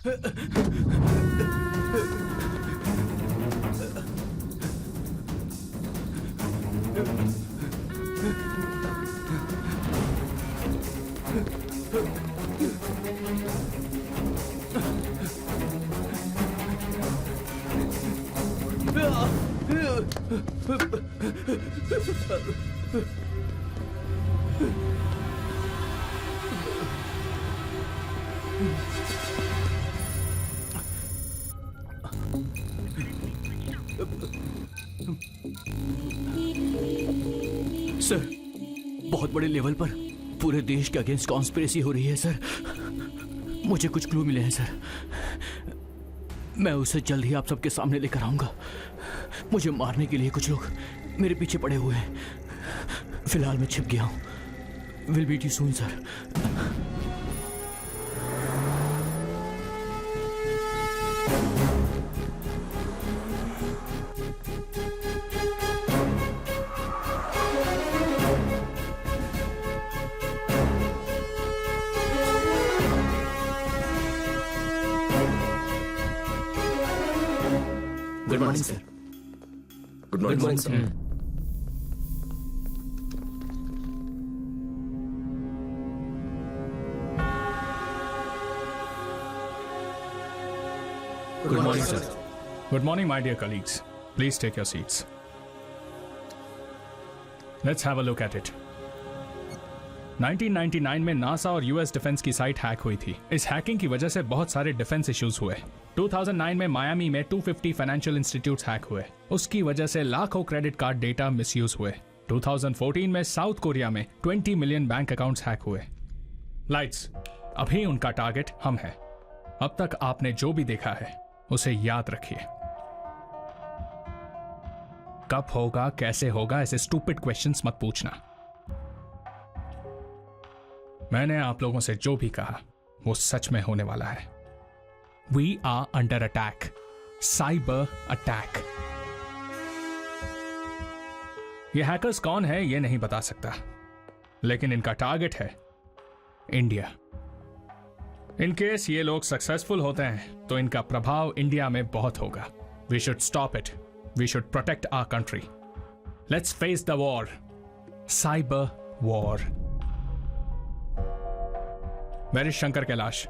Sir, बहुत बड़े level पर पूरे देश के अगेंस्ट कॉन्स्पिरेसी हो रही है सर। मुझे कुछ क्लू मिले हैं सर। मैं उसे जल्द ही आप सबके सामने लेकर आऊंगा। मुझे मारने के लिए कुछ लोग मेरे पीछे पड़े हुए हैं। फिलहाल मैं छिप गया हूं। Will meet you soon sir. Good morning sir. Good morning sir. Good morning, sir. Good morning, my dear colleagues. Please take your seats. Let's have a look at it. 1999 में नासा और यूएस डिफेंस की site hack हुई थी। इस hacking की वजह से बहुत सारे डिफेंस इश्यूज हुए। 2009 में मायामी में 250 फाइनेंशियल इंस्टीट्यूट्स हैक हुए। उसकी वजह से लाखों क्रेडिट कार्ड डेटा मिसयूज हुए। 2014 में साउथ कोरिया में 20 मिलियन बैंक अकाउंट्स हैक हुए। लाइट्स, अभी उनका टारगेट हम हैं। अब तक आपने जो भी देखा है उसे याद रखिए। कब होगा, कैसे होगा, ऐसे स्टूपिड क्वेश्चंस मत पूछना। मैंने आप लोगों से जो भी कहा वो सच में होने वाला है। We are under attack. Cyber attack. ये हैकर्स कौन है ये नहीं बता सकता, लेकिन इनका टारगेट है इंडिया। इन केस ये लोग सक्सेसफुल होते हैं तो इनका प्रभाव इंडिया में बहुत होगा। We should stop it. We should protect our country. Let's face the war, cyber war. Where is Shankar Kailash?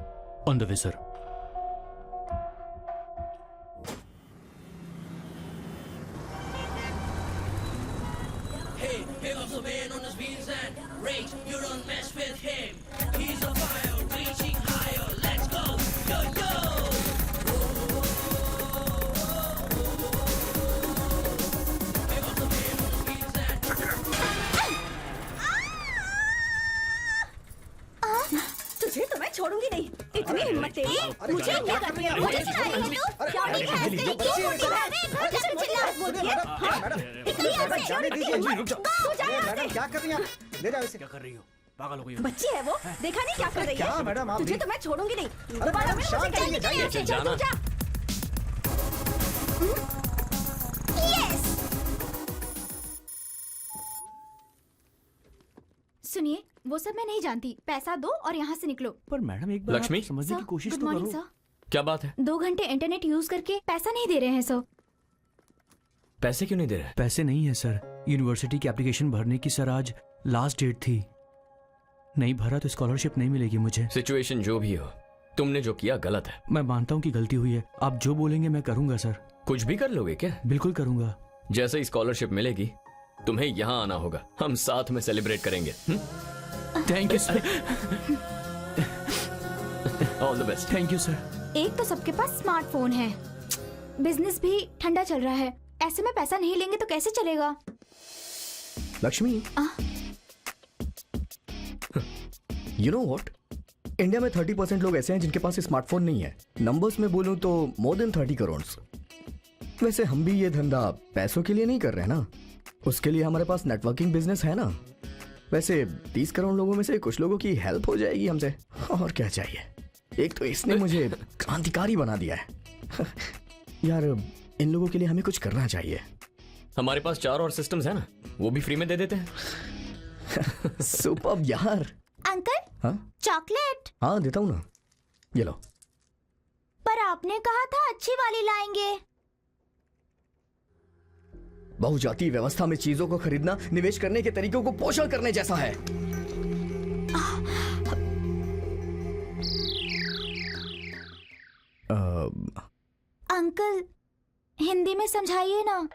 On the way sir. तुझे तो मैं छोड़ूंगी नहीं। इतनी हिम्मत तेरी। मुझे क्या कर रही है? मुझे सिखा रही है तू? क्या नहीं है? क्यों मुझे चिल्ला बोलती है? निकल यहाँ से। जाने दीजिए जी, रुक जाओ। तू जा यहाँ मैडम से। क्या कर रही हैं आप? ले जाओ इसे। क्या कर रही हो? पागल हो गई हो? बच्ची है वो, देखा नहीं क्या कर रही है? क्या मैडम आप तुझे भी- तो मैं छोड़ूंगी नहीं। अरे दोबारा मैडम, मैं शांत मुझे रहिए, जाने जाइए, दे। चल तू जा। सुनिए, वो सब मैं नहीं जानती। पैसा दो और यहाँ से निकलो। पर मैडम एक बार लक्ष्मी? आप समझने की कोशिश गुड तो मॉर्निंग करो। सर। क्या बात है? 2 घंटे इंटरनेट यूज करके पैसा नहीं दे रहे हैं सर। पैसे क्यों नहीं दे रहे? पैसे नहीं है सर। यूनिवर्सिटी की एप्लीकेशन भरने की सर आज लास्ट डेट थी। नहीं भरा तो स्कॉलरशिप नहीं मिलेगी मुझे। सिचुएशन जो भी हो, तुमने जो किया गलत है। मैं मानता हूँ कि गलती हुई है। आप जो बोलेंगे मैं करूंगा सर। कुछ भी कर लोगे क्या? बिल्कुल करूंगा। जैसे ही स्कॉलरशिप मिलेगी तुम्हें यहाँ आना होगा। हम साथ में सेलिब्रेट करेंगे। Thank you sir. All the best. Thank you sir. एक तो सबके पास स्मार्टफोन है, बिजनेस भी ठंडा चल रहा है। ऐसे में पैसा नहीं लेंगे तो कैसे चलेगा? Lakshmi, you know what, India में 30% लोग ऐसे हैं जिनके पास स्मार्टफोन नहीं है। नंबर्स में बोलूं तो मोर देन 30 करोड़। वैसे हम भी ये धंधा पैसों के लिए नहीं कर रहे ना, उसके लिए हमारे पास नेटवर्किंग बिजनेस है ना। वैसे 30 करोड़ लोगों में से कुछ लोगों की हेल्प हो जाएगी हमसे, और क्या चाहिए। एक तो इसने मुझे क्रांतिकारी बना दिया है। यार इन लोगों के लिए हमें कुछ करना चाहिए। हमारे पास 4 और सिस्टम्स है ना, वो भी फ्री में दे देते हैं। सुपर्ब यार। अंकल, हाँ चॉकलेट। हाँ देता हूँ ना, ये लो। पर आपने कहा था अच्छी वाली लाएंगे। बहुजातीय व्यवस्था में चीजों को खरीदना निवेश करने के तरीकों को पोषण करने जैसा है। अंकल हिंदी में समझाइए ना।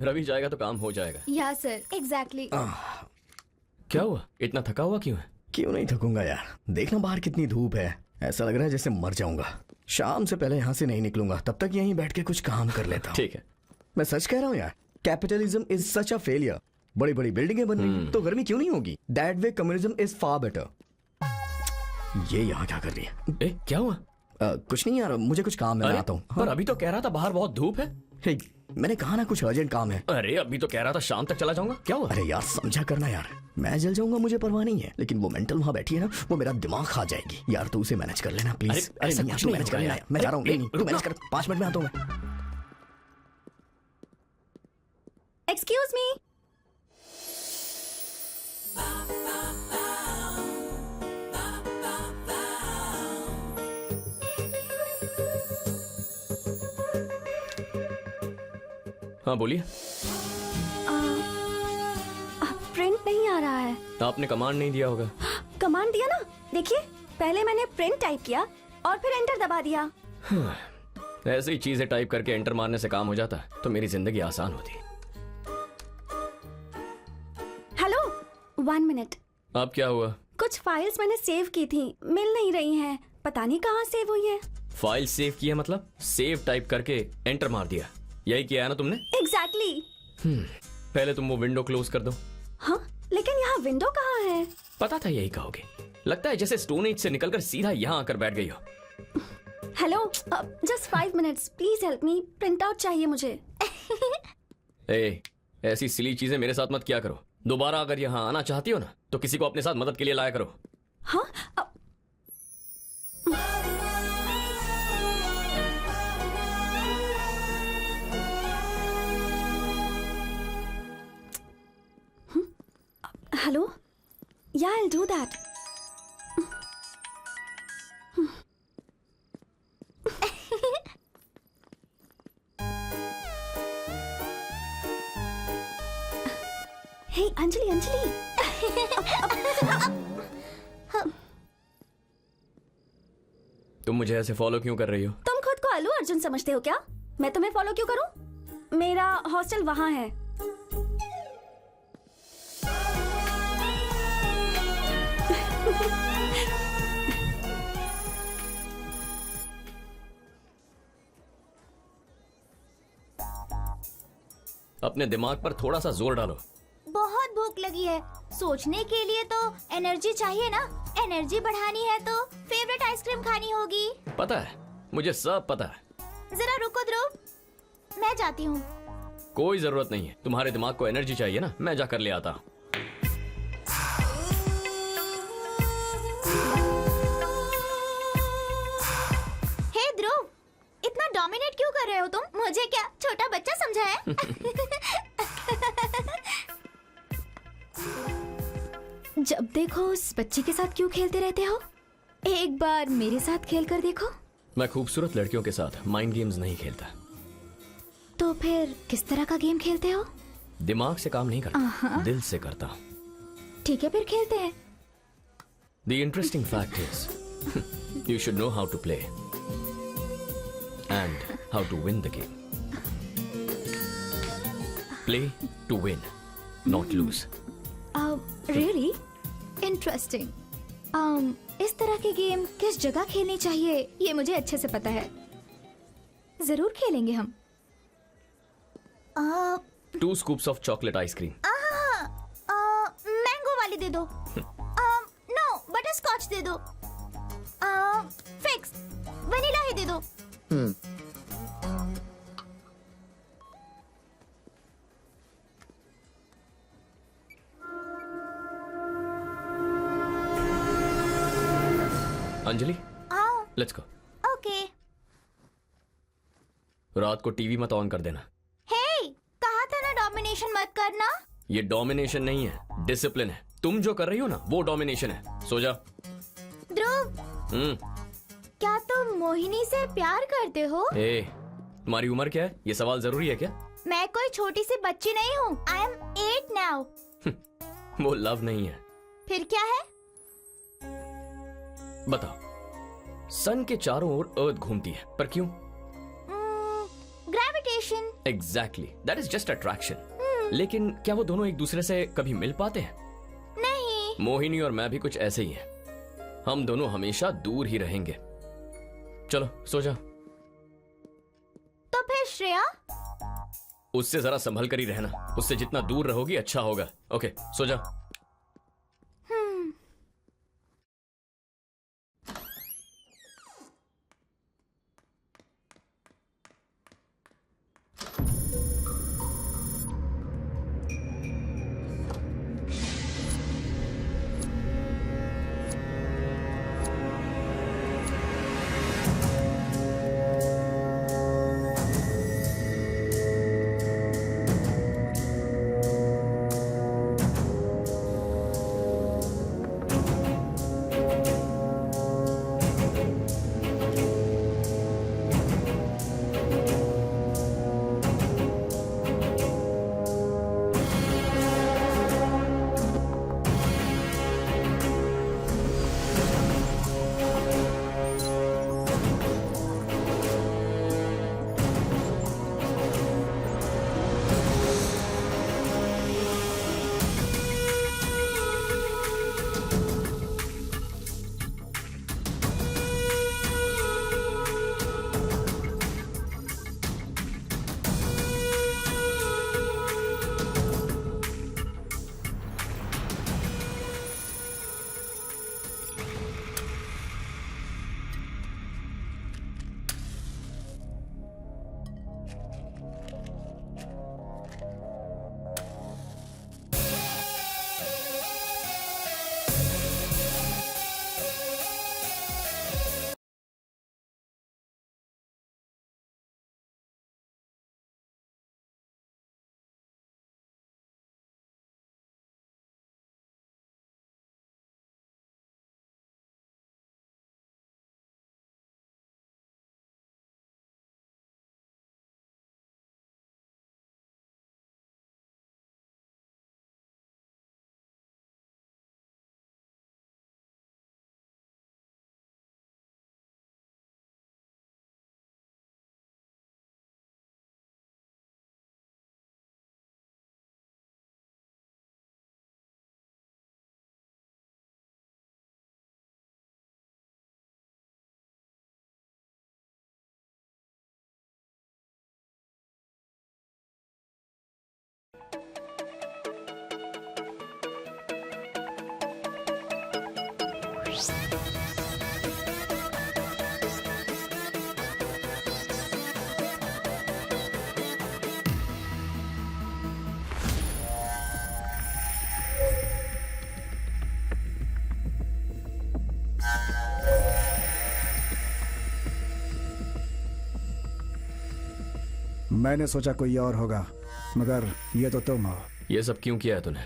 रवि जाएगा तो काम हो जाएगा। या सर एग्जैक्टली। क्या हुआ, इतना थका हुआ क्यों है? क्यों नहीं थकूंगा यार, देखना बाहर कितनी धूप है, ऐसा लग रहा है जैसे मर जाऊंगा। शाम से पहले यहाँ से नहीं निकलूंगा, तब तक यहीं बैठ के कुछ काम कर लेता हूँ। ठीक है। मैं सच कह रहा हूँ यार, capitalism is such a failure. बड़ी बड़ी बिल्डिंगें बन रही तो गर्मी क्यों नहीं होगी? That way communism is far better. ये यहाँ क्या कर रही है? ए, क्या हुआ? कुछ नहीं यार, मुझे कुछ काम है, मैं आता हूँ। पर अभी तो कह रहा था बाहर बहुत धूप है। हे, मैंने कहा ना कुछ अर्जेंट काम है। अरे अभी तो कह रहा था शाम तक चला जाऊंगा, क्या हुआ? अरे यार समझा करना यार, मैं जल जाऊंगा मुझे परवाह नहीं है, लेकिन वो मेंटल वहां बैठी है ना, वो मेरा दिमाग खा जाएगी यार। तू उसे मैनेज कर लेना प्लीज। अरे ऐसा नहीं यार, कुछ तू नहीं मैनेज कर होगा लेना यार। मैं जा रहा हूँ। अरे, नहीं तू रुक मैनेज ना। कर, 5 मिनट में आता हूँ मैं। Excuse me. हाँ बोलिए। प्रिंट नहीं आ रहा है। आपने कमांड नहीं दिया होगा। कमांड दिया ना, देखिए पहले मैंने प्रिंट टाइप किया और फिर एंटर दबा दिया। ऐसे ही चीजें टाइप करके एंटर मारने से काम हो जाता तो मेरी जिंदगी आसान होती। Hello 1 minute. अब क्या हुआ? कुछ फाइल्स मैंने सेव की थी, मिल नहीं रही हैं, पता नहीं कहाँ सेव हुई है। फाइल सेव किया मतलब सेव टाइप करके एंटर मार दिया, यही किया है ना तुमने? एग्जैक्टली। पहले तुम वो विंडो क्लोज कर दो। हाँ लेकिन यहाँ विंडो कहाँ है? पता था यही कहोगे, लगता है जैसे स्टोन एज से निकलकर सीधा यहाँ आकर बैठ गई हो। Hello just 5 minutes please help me, print out चाहिए मुझे। ए, ऐसी सिली चीजें मेरे साथ मत किया करो। दोबारा अगर यहाँ आना चाहती हो ना तो किसी को अपने साथ मदद के लिए लाया करो। हाँ hello Yeah, I'll do that. Hey, Anjali, Anjali. तुम मुझे ऐसे फॉलो क्यों कर रही हो? तुम खुद को अल्लू अर्जुन समझते हो क्या? मैं तुम्हें फॉलो क्यों करूं? मेरा हॉस्टल वहां है. अपने दिमाग पर थोड़ा सा जोर डालो. बहुत भूख लगी है। सोचने के लिए तो एनर्जी चाहिए ना। एनर्जी बढ़ानी है तो फेवरेट आइसक्रीम खानी होगी। पता है, मुझे सब पता है. जरा रुको ध्रुव, मैं जाती हूँ। कोई जरूरत नहीं है. तुम्हारे दिमाग को एनर्जी चाहिए ना, मैं जाकर ले आता. हे ध्रुव, इतना डोमिनेट क्यों कर रहे हो तुम? मुझे क्या छोटा बच्चा समझा है? जब देखो उस बच्चे के साथ क्यों खेलते रहते हो? एक बार मेरे साथ खेल कर देखो. मैं खूबसूरत लड़कियों के साथ माइंड गेम्स नहीं खेलता. तो फिर किस तरह का गेम खेलते हो? दिमाग से काम नहीं करता, दिल से करता. ठीक है, फिर खेलते हैं. The interesting fact is, you should know how to play and how to win the game. Play to win, not lose. Really? Interesting. इस तरह के गेम किस जगह खेलनी चाहिए ये मुझे अच्छे से पता है. जरूर खेलेंगे हम. 2 scoops of chocolate ice cream. Mango वाली दे दो। नो, बटर स्कॉच दे दो। फिक्स, वनीला ही दे दो। अंजलि, आओ। Let's go. ओके। रात को टीवी मत ऑन कर देना. हे, कहा था ना डोमिनेशन मत करना। ये डोमिनेशन नहीं है, डिसिप्लिन है. तुम जो कर रही हो ना वो डोमिनेशन है. सो जा. ध्रुव, क्या तुम मोहिनी से प्यार करते हो? ए, तुम्हारी उम्र क्या है? ये सवाल जरूरी है क्या? मैं कोई छोटी सी बच्ची नहीं हूँ। I am 8 now. वो लव नहीं है. फिर क्या है? बताओ. सन के चारों ओर अर्थ घूमती है, पर क्यों? Gravitation. Exactly, that is just attraction. लेकिन क्या वो दोनों एक दूसरे से कभी मिल पाते हैं? नहीं। मोहिनी और मैं भी कुछ ऐसे ही हैं. हम दोनों हमेशा दूर ही रहेंगे. चलो सो जा. तो फिर श्रेया? उससे जरा संभल कर ही रहना. उससे जितना दूर रहोगी अच्छा होगा. ओके, सो जा. मैंने सोचा कोई और होगा, मगर ये तो तुम हो। ये सब क्यों किया है तूने?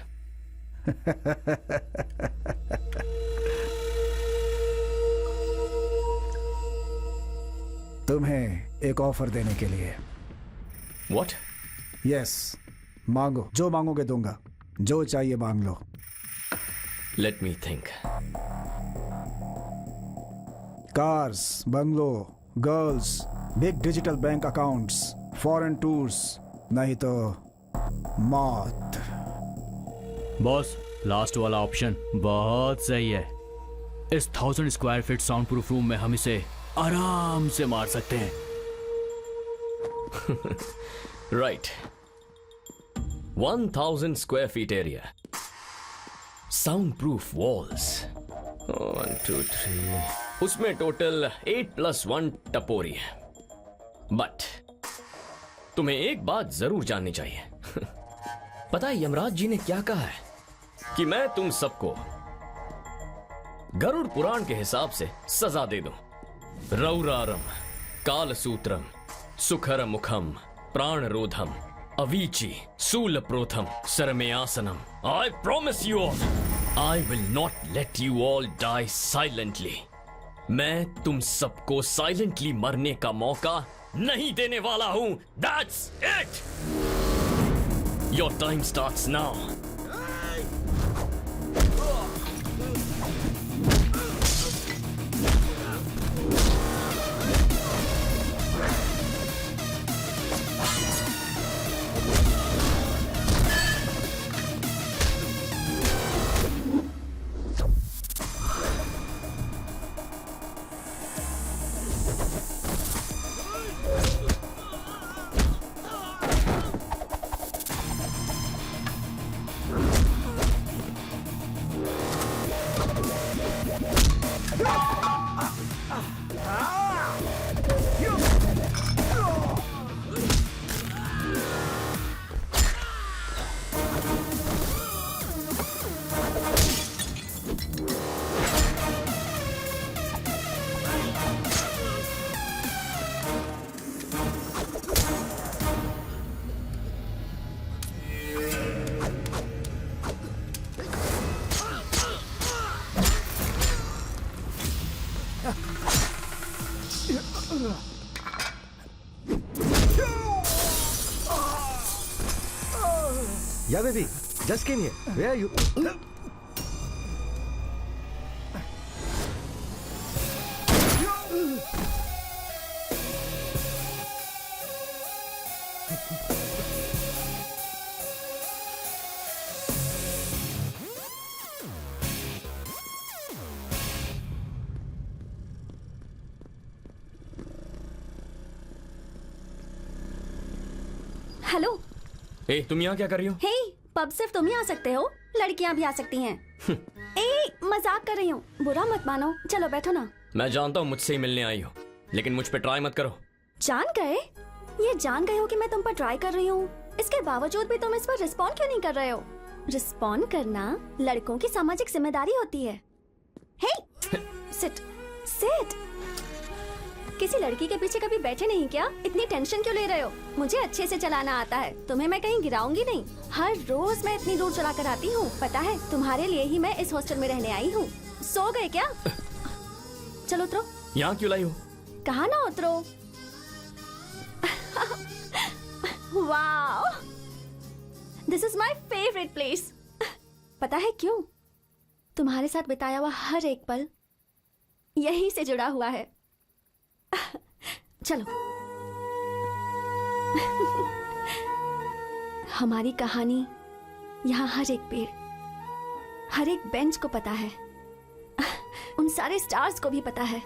तुम्हें एक ऑफर देने के लिए। What? यस, मांगो, जो मांगोगे दूंगा, जो चाहिए मांग लो। Let me think. Cars, bungalow, girls, big digital bank accounts, foreign tours, नहीं तो मौत। बॉस, लास्ट वाला ऑप्शन बहुत सही है। इस 1000 square feet sound proof room में हम इसे आराम से मार सकते हैं। Right. 1000 square feet area. Soundproof walls. 1, 2, 3. उसमें टोटल 8+1 टपोरी है। बट तुम्हें एक बात जरूर जाननी चाहिए। पता है यमराज जी ने क्या कहा है? कि मैं तुम सबको गरुड़ पुराण के हिसाब से सजा दे दूं। रौरारम, कालसूत्रम, सुखर मुखम, प्राणरोधम, Avicii, शूलप्रोथम, सरमेयासनम। I promise you all, I will not let you all die silently. मैं तुम सबको साइलेंटली मरने का मौका नहीं देने वाला हूं। That's it. Your time starts now. Yeah, baby. Just came here. Where are you? Hello. ए, तुम यहाँ क्या कर रही हो? हे, पब सिर्फ तुम ही आ सकते हो, लड़कियां भी आ सकती हैं। ए, मजाक कर रही हूँ, बुरा मत मानो। चलो बैठो ना। मैं जानता हूँ मुझसे ही मिलने आई हो, लेकिन मुझ पे ट्राई मत करो। जान गए? ये जान गए हो कि मैं तुम पर ट्राई कर रही हूँ, इसके बावजूद भी तुम इस पर रिस्पॉन्ड क्यों नहीं कर रहे हो? रिस्पॉन्ड करना लड़कों की सामाजिक जिम्मेदारी होती है। हे, सिट सिट। किसी लड़की के पीछे कभी बैठे नहीं क्या? इतनी टेंशन क्यों ले रहे हो? मुझे अच्छे से चलाना आता है, तुम्हें मैं कहीं गिराऊंगी नहीं। हर रोज मैं इतनी दूर चला कर आती हूँ, पता है? तुम्हारे लिए ही मैं इस हॉस्टल में रहने आई हूँ। सो गए क्या? चलो उतरो। यहाँ क्यों लाई हो? कहा ना उतरो। Wow, this is my favourite place. पता है क्यों? तुम्हारे साथ बिताया हुआ हर एक पल यहीं से जुड़ा हुआ है। चलो। हमारी कहानी यहाँ हर एक पेड़, हर एक बेंच को पता है, उन सारे स्टार्स को भी पता है।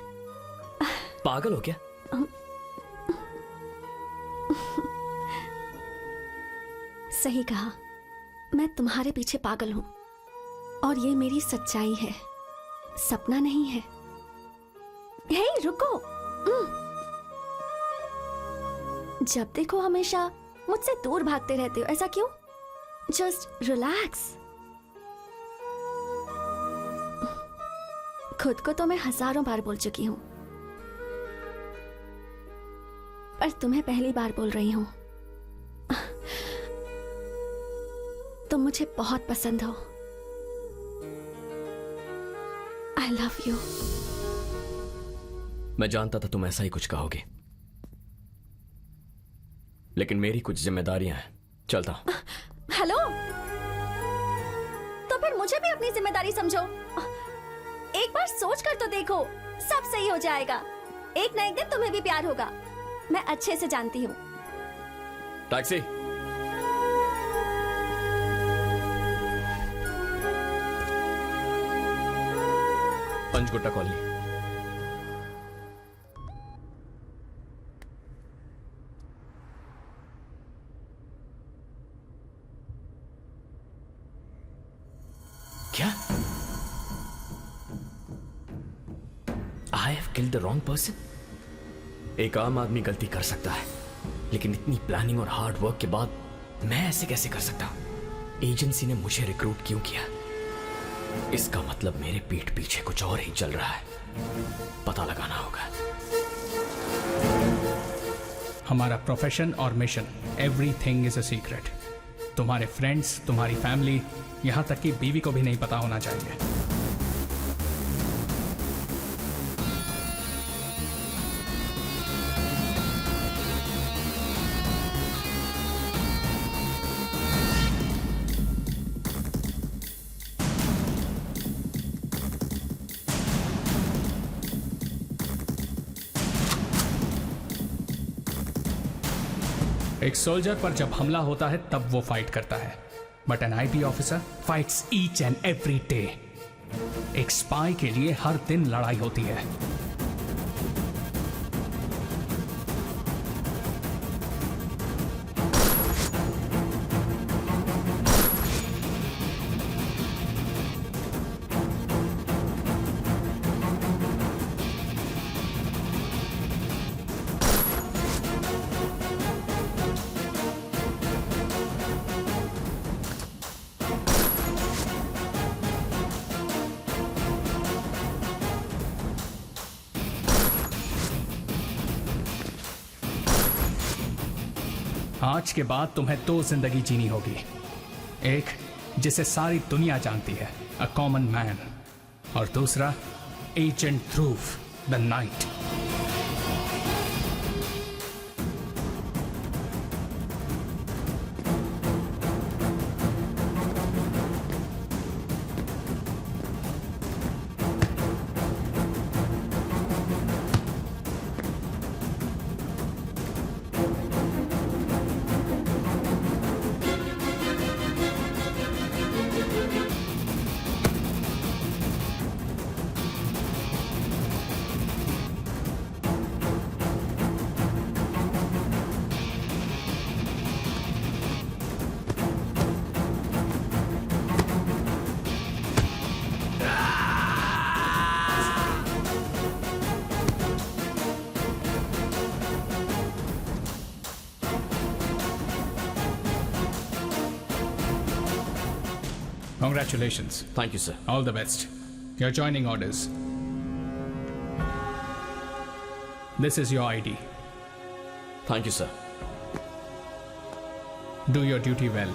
पागल हो क्या? सही कहा, मैं तुम्हारे पीछे पागल हूं और ये मेरी सच्चाई है, सपना नहीं है। हे रुको। जब देखो हमेशा मुझसे दूर भागते रहते हो, ऐसा क्यों? Just relax. खुद को तो मैं हजारों बार बोल चुकी हूं, पर तुम्हें पहली बार बोल रही हूं। तुम मुझे बहुत पसंद हो। I love you. मैं जानता था तुम ऐसा ही कुछ कहोगे, लेकिन मेरी कुछ जिम्मेदारियां हैं। चलता हूं। हेलो, तो फिर मुझे भी अपनी जिम्मेदारी समझो। एक बार सोच कर तो देखो, सब सही हो जाएगा। एक ना एक दिन तुम्हें भी प्यार होगा, मैं अच्छे से जानती हूँ। टैक्सी। पंचगुट्टा कॉलोनी। क्या? I have killed the wrong person. एक आम आदमी गलती कर सकता है, लेकिन इतनी प्लानिंग और हार्ड वर्क के बाद मैं ऐसे कैसे कर सकता हूं? एजेंसी ने मुझे रिक्रूट क्यों किया? इसका मतलब मेरे पीठ पीछे कुछ और ही चल रहा है। पता लगाना होगा। हमारा प्रोफेशन और mission, everything is a secret. तुम्हारे फ्रेंड्स, तुम्हारी फैमिली, यहां तक कि बीवी को भी नहीं पता होना चाहिए। एक सोल्जर पर जब हमला होता है तब वो फाइट करता है, but N IP officer fights each and every day. एक स्पाई के लिए हर दिन लड़ाई होती है। आज के बाद तुम्हें दो जिंदगी जीनी होगी। एक जिसे सारी दुनिया जानती है, अ कॉमन मैन, और दूसरा agent Dhruv, the night. Congratulations. Thank you sir. All the best. Your joining orders. This is your ID. Thank you sir. Do your duty well.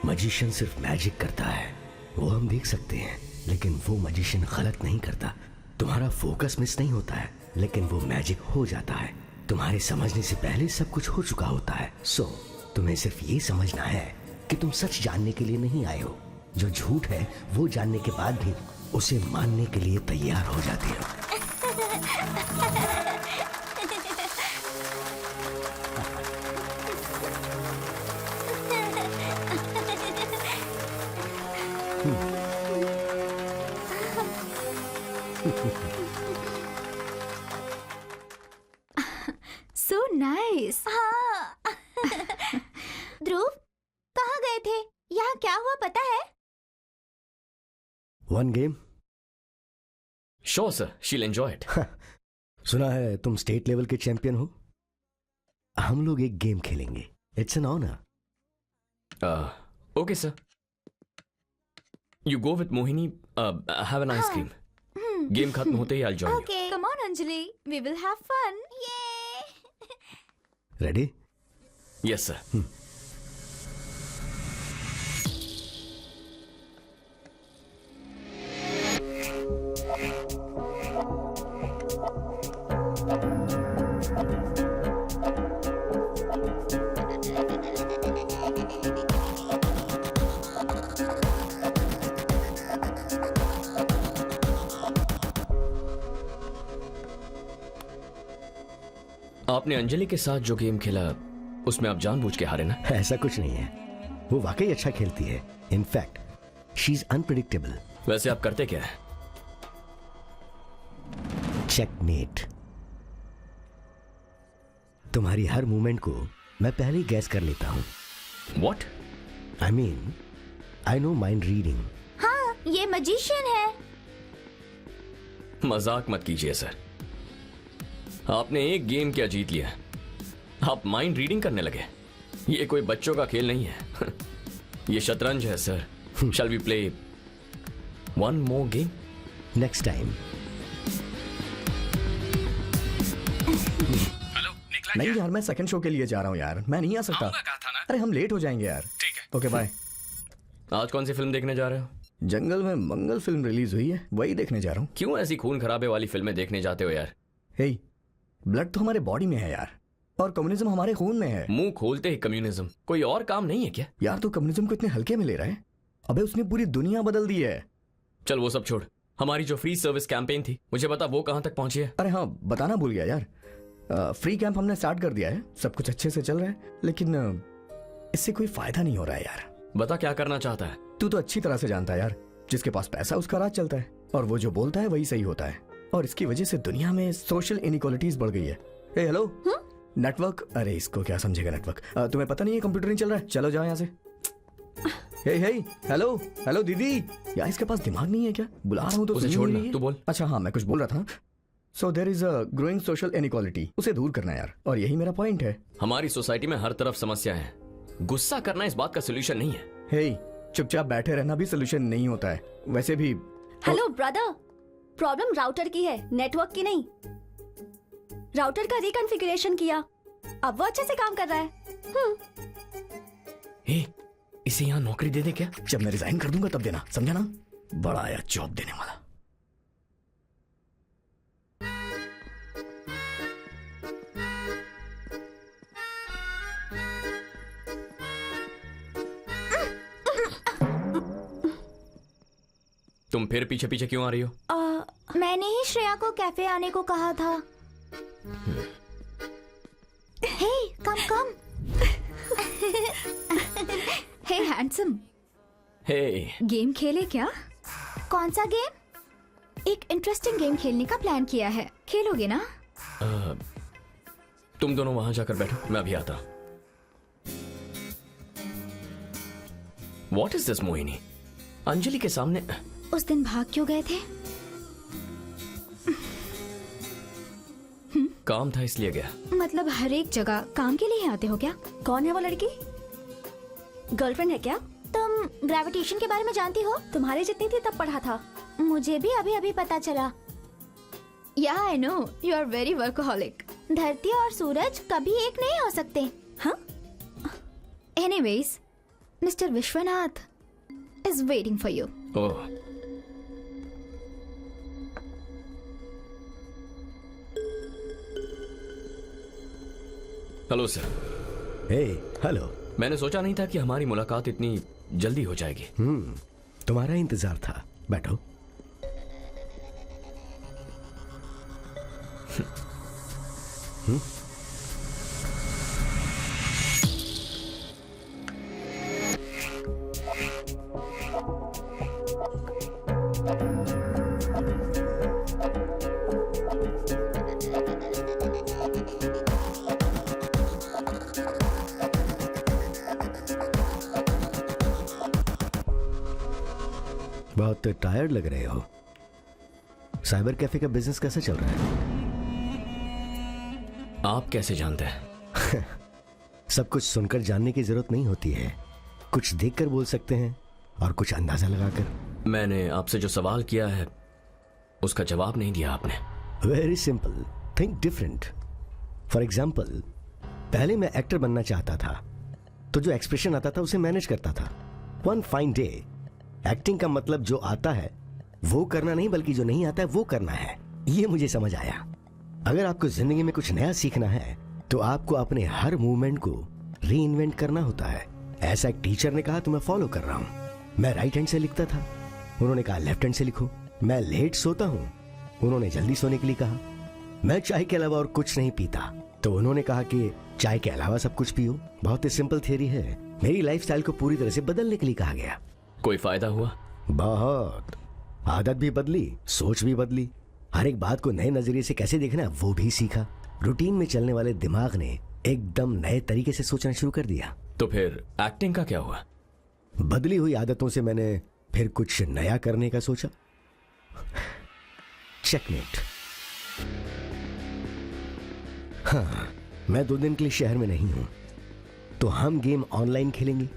Magician सिर्फ मैजिक करता है, वो हम देख सकते हैं, लेकिन वो मजिशियन गलत नहीं करता। तुम्हारा फोकस मिस नहीं होता है, लेकिन वो मैजिक हो जाता है। तुम्हारे समझने से पहले सब कुछ हो चुका होता है। सो तुम्हें सिर्फ ये समझना है कि तुम सच जानने के लिए नहीं आए हो। जो झूठ है वो जानने के बाद भी उसे मानने के लिए तैयार हो जाते हो। So nice. हाँ। ध्रुव, कहाँ गए थे? यहाँ क्या हुआ पता है? One game. श्योर सर, शील एंजॉय इट। सुना है तुम स्टेट लेवल के चैंपियन हो। हम लोग एक गेम खेलेंगे। It's an honour. Okay sir. You go with Mohini, have an ice cream. Game खत्म होते ही I join you. Okay. Come on, Anjali. We will have fun. Yay! Ready? Yes sir. आपने अंजलि के साथ जो गेम खेला उसमें आप जानबूझ के हारे ना? ऐसा कुछ नहीं है, वो वाकई अच्छा खेलती है. In fact she is unpredictable. वैसे आप करते क्या है? चेकमेट. तुम्हारी हर मूवमेंट को मैं पहले ही गैस कर लेता हूं. What? I mean, I know mind reading. हाँ, ये मजिशियन है. मजाक मत कीजिए सर. आपने एक गेम क्या जीत लिया, आप माइंड रीडिंग करने लगे? ये कोई बच्चों का खेल नहीं है. ये शतरंज है sir. Shall we play one more game? Next time. नहीं यार, मैं सेकंड शो के लिए जा रहा हूँ यार, मैं नहीं आ सकता. अरे हम लेट हो जाएंगे यार. ठीक है. Okay bye. आज कौन सी फिल्म देखने जा रहे हो? जंगल में मंगल फिल्म रिलीज हुई है, वही देखने जा रहा हूँ. क्यों ऐसी खून खराबे वाली फिल्में देखने जाते हो यार? हे, ब्लड तो हमारे बॉडी में है यार, और कम्युनिज्म हमारे खून में है. मुंह खोलते ही कम्युनिज्म. कोई और काम नहीं है क्या? यार तो कम्युनिज्म को इतने हल्के में ले रहा है. अबे उसने पूरी दुनिया बदल दी है. चल वो सब छोड़. हमारी जो फ्री सर्विस कैंपेन थी, मुझे बता वो कहां तक पहुंची है? अरे हाँ, बताना भूल गया यार. फ्री कैंप हमने स्टार्ट कर दिया है, सब कुछ अच्छे से चल रहा है, लेकिन इससे कोई फायदा नहीं हो रहा है यार. बता क्या करना चाहता है? तू तो अच्छी तरह से जानता है यार, जिसके पास पैसा उसका राज चलता है, और वो जो बोलता है वही सही होता है. और इसकी वजह से दुनिया में सोशल इनइक्वालिटीज बढ़ गई है. ए हेलो, नेटवर्क. अरे इसको क्या समझेगा नेटवर्क. तुम्हें पता नहीं है कंप्यूटर नहीं चल रहा है? चलो जाओ यहाँ से. हे हे हेलो हेलो दीदी. यार इसके पास दिमाग नहीं है क्या? बुला रहा हूँ तो उसे सुन ही छोड़ नहीं ना, रही है. तू बोल. अच्छा हाँ, मैं कुछ बोल रहा था. So there is a growing social inequality, उसे दूर करना है यार, और यही मेरा पॉइंट है. हमारी सोसाइटी में हर तरफ समस्या है. गुस्सा करना इस बात का सोल्यूशन नहीं है. हे, चुपचाप बैठे रहना भी सोल्यूशन नहीं होता है. वैसे भी हेलो ब्रदर, प्रॉब्लम राउटर की है, नेटवर्क की नहीं. राउटर का रिकॉन्फ़िगरेशन किया, अब वो अच्छे से काम कर रहा है. हे, इसे यहाँ नौकरी दे दे क्या? जब मैं रिजाइन कर दूंगा तब देना, समझा ना? बड़ा आया जॉब देने वाला. तुम फिर पीछे पीछे क्यों आ रही हो? मैंने ही श्रेया को कैफे आने को कहा था. हे, कम. हे हैंडसम, हे, गेम खेले क्या? कौन सा गेम? एक इंटरेस्टिंग गेम खेलने का प्लान किया है, खेलोगे ना? तुम दोनों वहां जाकर बैठो, मैं अभी आता हूं. What is this Mohini? Anjali के सामने उस दिन भाग क्यों गए थे? काम था इसलिए गया. मतलब हर एक जगह काम के लिए आते हो क्या? कौन है वो लड़की? गर्लफ्रेंड है क्या? तुम ग्रेविटेशन के बारे में जानती हो? तुम्हारी जितनी थी तब पढ़ा था. मुझे भी अभी अभी पता चला. या I know, you are very workaholic. धरती और सूरज कभी एक नहीं हो सकते. हाँ? Anyways, mister Vishwanath is waiting for you. Oh, hello sir. Hey, hello. मैंने सोचा नहीं था कि हमारी मुलाकात इतनी जल्दी हो जाएगी. तुम्हारा इंतजार था. बैठो. बहुत टायर्ड लग रहे हो. साइबर कैफे का बिजनेस कैसे चल रहा है? आप कैसे जानते हैं? सब कुछ सुनकर जानने की जरूरत नहीं होती है. कुछ देखकर बोल सकते हैं और कुछ अंदाजा लगाकर. मैंने आपसे जो सवाल किया है उसका जवाब नहीं दिया आपने। Very simple, think different. For example, पहले मैं एक्टर बनना चाहता था, तो जो एक्सप्रेशन आता था उसे मैनेज करता था। वन फाइन डे एक्टिंग का मतलब जो आता है वो करना नहीं, बल्कि जो नहीं आता है वो करना है। ये मुझे समझ आया। अगर आपको जिंदगी में कुछ नया सीखना है तो आपको अपने हर मूवमेंट को री इन्वेंट करना होता है। ऐसा एक टीचर ने कहा तो मैं फॉलो कर रहा हूं। मैं राइट हैंड से लिखता था, उन्होंने कहा लेफ्ट हैंड से लिखो। मैं लेट सोता हूं, उन्होंने जल्दी सोने के लिए कहा। मैं चाय के अलावा और कुछ नहीं पीता, तो उन्होंने कहा कि चाय के अलावा सब कुछ पियो। बहुत ही सिंपल थियरी है। मेरी लाइफस्टाइल को पूरी तरह से बदलने के लिए कहा गया। कोई फायदा हुआ? बहुत। आदत भी बदली, सोच भी बदली, हर एक बात को नए नजरिए से कैसे देखना है वो भी सीखा। रूटीन में चलने वाले दिमाग ने एकदम नए तरीके से सोचना शुरू कर दिया। तो फिर एक्टिंग का क्या हुआ? बदली हुई आदतों से मैंने फिर कुछ नया करने का सोचा। चेकमेट। हाँ, मैं 2 दिन के लिए शहर में नहीं हूं, तो हम गेम ऑनलाइन खेलेंगे।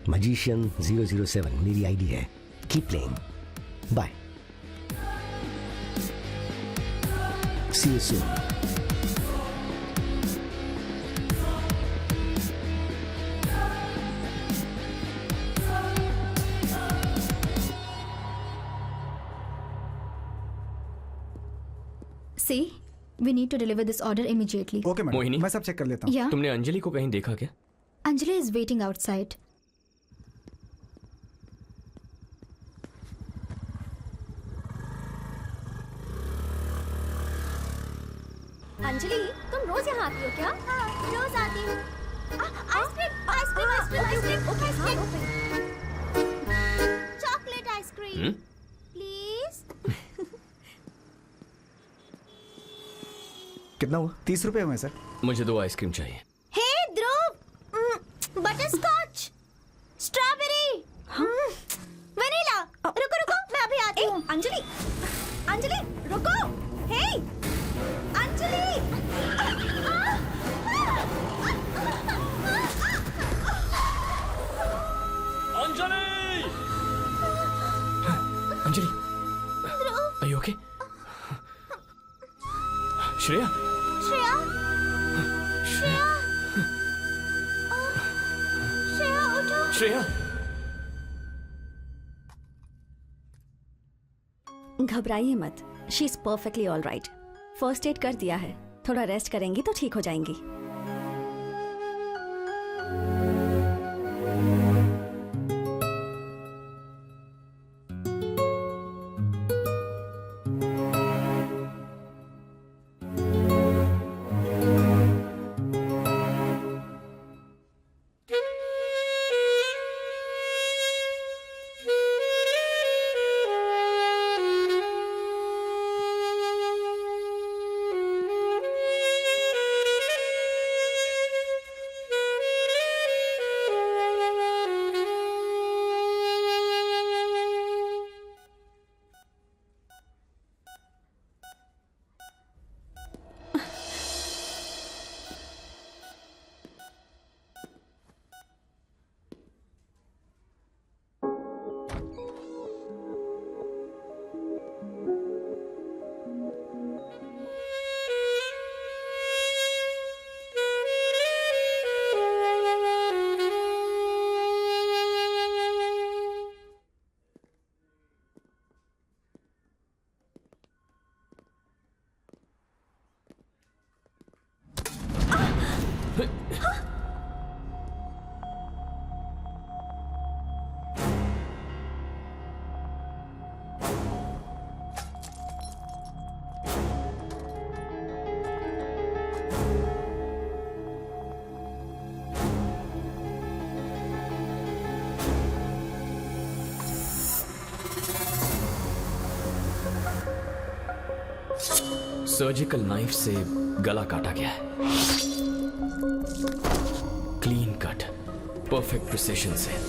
मजिशियन 007 मेरी आईडी है। Keep playing. Bye. See you soon. See, we need to deliver this order immediately. Okay madam, Mohini? मैं सब चेक कर लेता हूँ। Yeah, तुमने अंजलि को कहीं देखा क्या? Anjali is waiting outside. Anjali, तुम रोज यहाँ आती हो क्या? हाँ, रोज आती हूँ। Ice cream, ice cream, ice cream, ice cream, okay, ice cream. Chocolate ice cream, please. कितना हुआ? 30 रुपए हुए सर। मुझे 2 आइसक्रीम चाहिए। हे ध्रुव, बटरस्कॉच, स्ट्रॉबेरी, वनीला। रुको रुको, मैं अभी आती हूँ। अंजलि, अंजलि, रुको। हे, Anjali. Anjali! Anjali, are you okay? Shreya, Shreya, Shreya, Shreya उठो। श्रेया। घबराइए मत, she is perfectly all right. First aid कर दिया है, थोड़ा रेस्ट करेंगी तो ठीक हो जाएंगी। सर्जिकल नाइफ से गला काटा गया है। क्लीन कट, परफेक्ट प्रिसिशन से।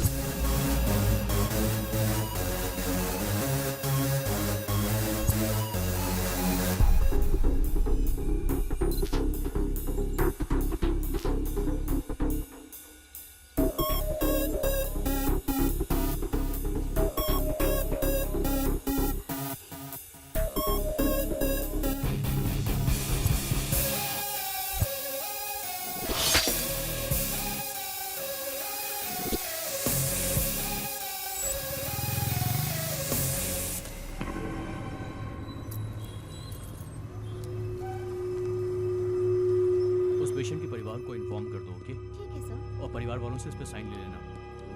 को इन्फॉर्म कर दो, ओके? ठीक है सर। और परिवार वालों से इस पे साइन ले लेना।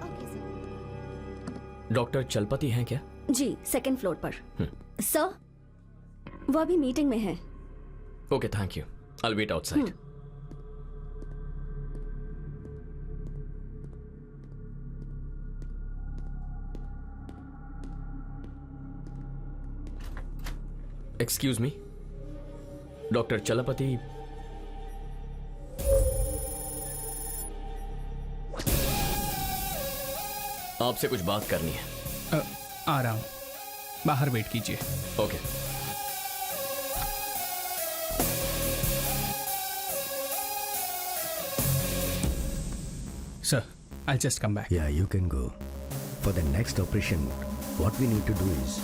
Okay sir. डॉक्टर चलपति हैं क्या? जी, सेकंड फ्लोर पर। सर, वो अभी मीटिंग में है। Okay, thank you. I will wait outside. Excuse me, doctor Chalapati. आपसे कुछ बात करनी है। आ रहा हूँ, बाहर वेट कीजिए। Okay. Sir, I'll just come back. Yeah, you can go. For the next operation, what we need to do is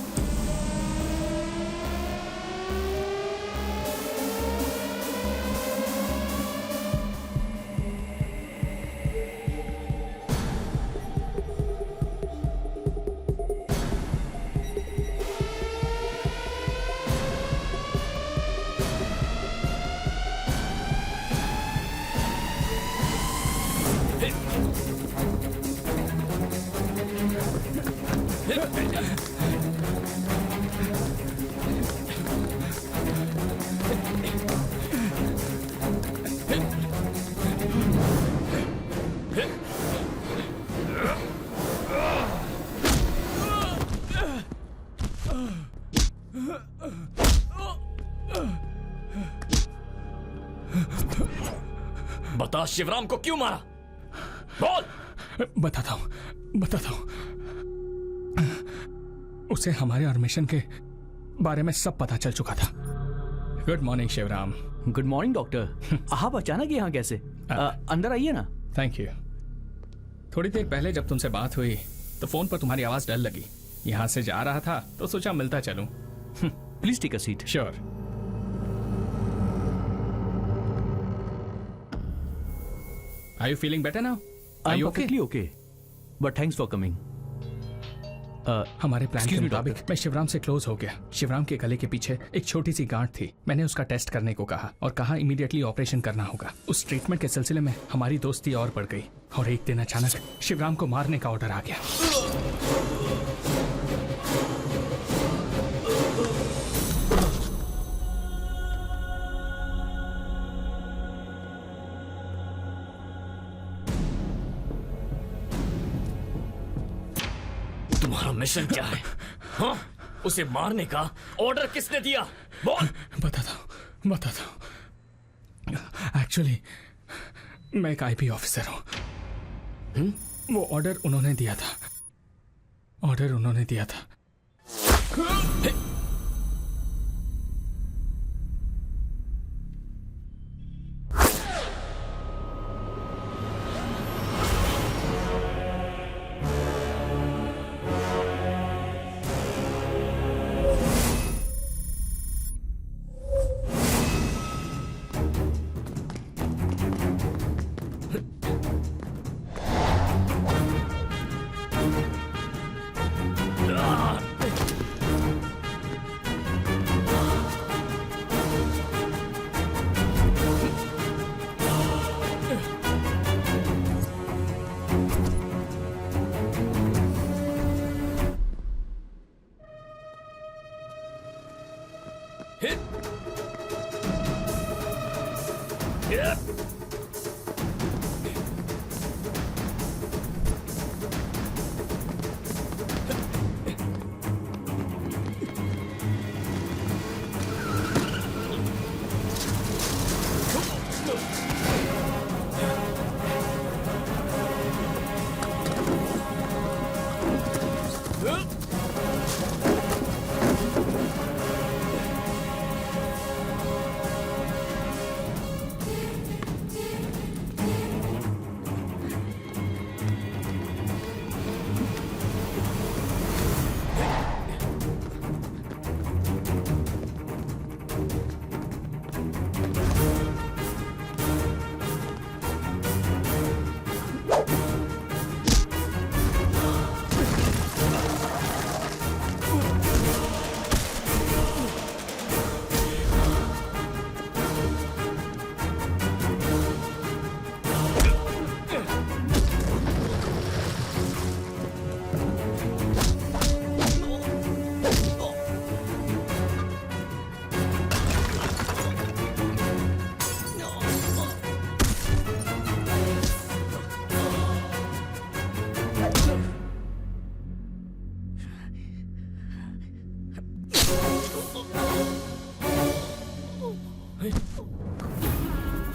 बता, शिवराम को क्यों मारा? बोल। बताता हूँ। उसे हमारे और मिशन के बारे में सब पता चल चुका था। Good morning Shivram. Good morning doctor. आप अचानक यहाँ कैसे? अंदर आइए ना। Thank you. थोड़ी देर पहले जब तुमसे बात हुई तो फोन पर तुम्हारी आवाज डल लगी। यहाँ से जा रहा था तो सोचा मिलता चलूं। Please take a seat. Sure. Are you feeling better now? Are I you am okay? Perfectly okay, but thanks for coming. हमारे प्लान के Excuse me, मुताबिक doctor. मैं शिवराम से क्लोज हो गया। शिवराम के गले के पीछे एक छोटी सी गांठ थी। मैंने उसका टेस्ट करने को कहा और कहा इमीडिएटली ऑपरेशन करना होगा। उस ट्रीटमेंट के सिलसिले में हमारी दोस्ती और बढ़ गई और एक दिन अचानक शिवराम को मारने का ऑर्डर आ गया। तुम्हारा मिशन क्या है? हाँ? उसे मारने का ऑर्डर किसने दिया? बोल। बताता हूँ। एक्चुअली मैं एक आईपी ऑफिसर हूँ। वो ऑर्डर उन्होंने दिया था।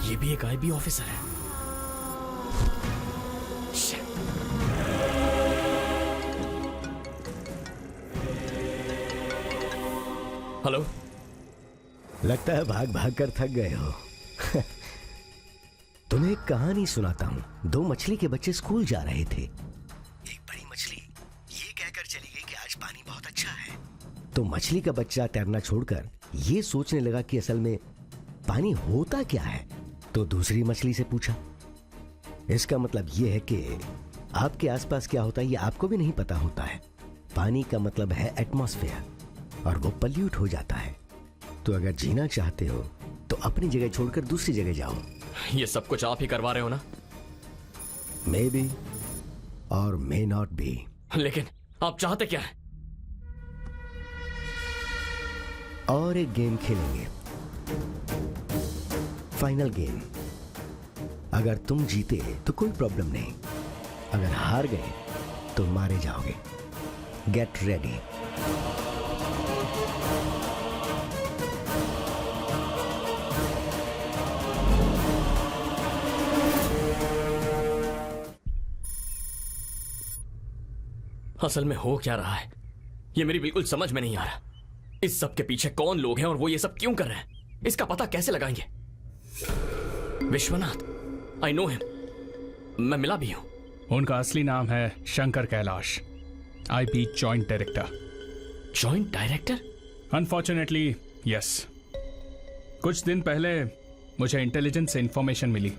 ये भी एक आईबी ऑफिसर है। Shit. हेलो। लगता है भाग भाग कर थक गए हो। तुम्हें एक कहानी सुनाता हूँ। दो मछली के बच्चे स्कूल जा रहे थे। एक बड़ी मछली ये कहकर चली गई कि आज पानी बहुत अच्छा है। तो मछली का बच्चा तैरना छोड़कर ये सोचने लगा कि असल में पानी होता क्या है। तो दूसरी मछली से पूछा। इसका मतलब ये है कि आपके आसपास क्या होता है ये आपको भी नहीं पता होता है। पानी का मतलब है एटमॉस्फेयर और वो पल्यूट हो जाता है। तो अगर जीना चाहते हो तो अपनी जगह छोड़कर दूसरी जगह जाओ। ये सब कुछ आप ही करवा रहे हो ना? मे बी और मे नॉट बी। लेकिन आप चाहते क्या है? और एक गेम खेलेंगे, फाइनल गेम। अगर तुम जीते तो कोई प्रॉब्लम नहीं, अगर हार गए तो मारे जाओगे। Get ready. असल में हो क्या रहा है ये मेरी बिल्कुल समझ में नहीं आ रहा। इस सब के पीछे कौन लोग हैं और वो ये सब क्यों कर रहे हैं, इसका पता कैसे लगाएंगे? विश्वनाथ, आई नो हिम, मैं मिला भी हूं। उनका असली नाम है Shankar Kailash, IB joint director. Joint director? Unfortunately yes. कुछ दिन पहले मुझे इंटेलिजेंस से इंफॉर्मेशन मिली।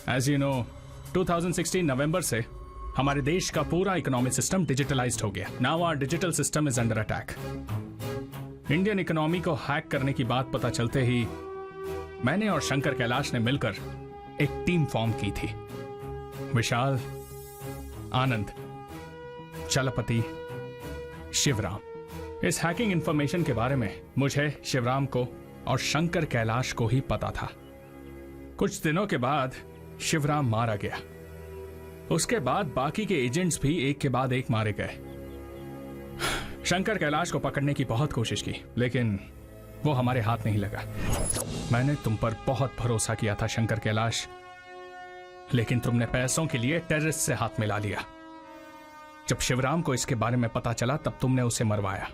एज यू नो 2016 नवंबर से हमारे देश का पूरा इकोनॉमिक सिस्टम डिजिटलाइज्ड हो गया। Now our digital system is under attack. Indian economy को हैक करने की बात पता चलते ही मैंने और शंकर कैलाश ने मिलकर एक टीम फॉर्म की थी। विशाल, आनंद, चलपति, शिवराम। इस हैकिंग इंफॉर्मेशन के बारे में मुझे, शिवराम को और शंकर कैलाश को ही पता था। कुछ दिनों के बाद शिवराम मारा गया। उसके बाद बाकी के एजेंट्स भी एक के बाद एक मारे गए। शंकर कैलाश को पकड़ने की बहुत कोशिश की लेकिन वो हमारे हाथ नहीं लगा। मैंने तुम पर बहुत भरोसा किया था शंकर कैलाश, लेकिन तुमने पैसों के लिए टेररिस्ट से हाथ मिला लिया। जब शिवराम को इसके बारे में पता चला तब तुमने उसे मरवाया।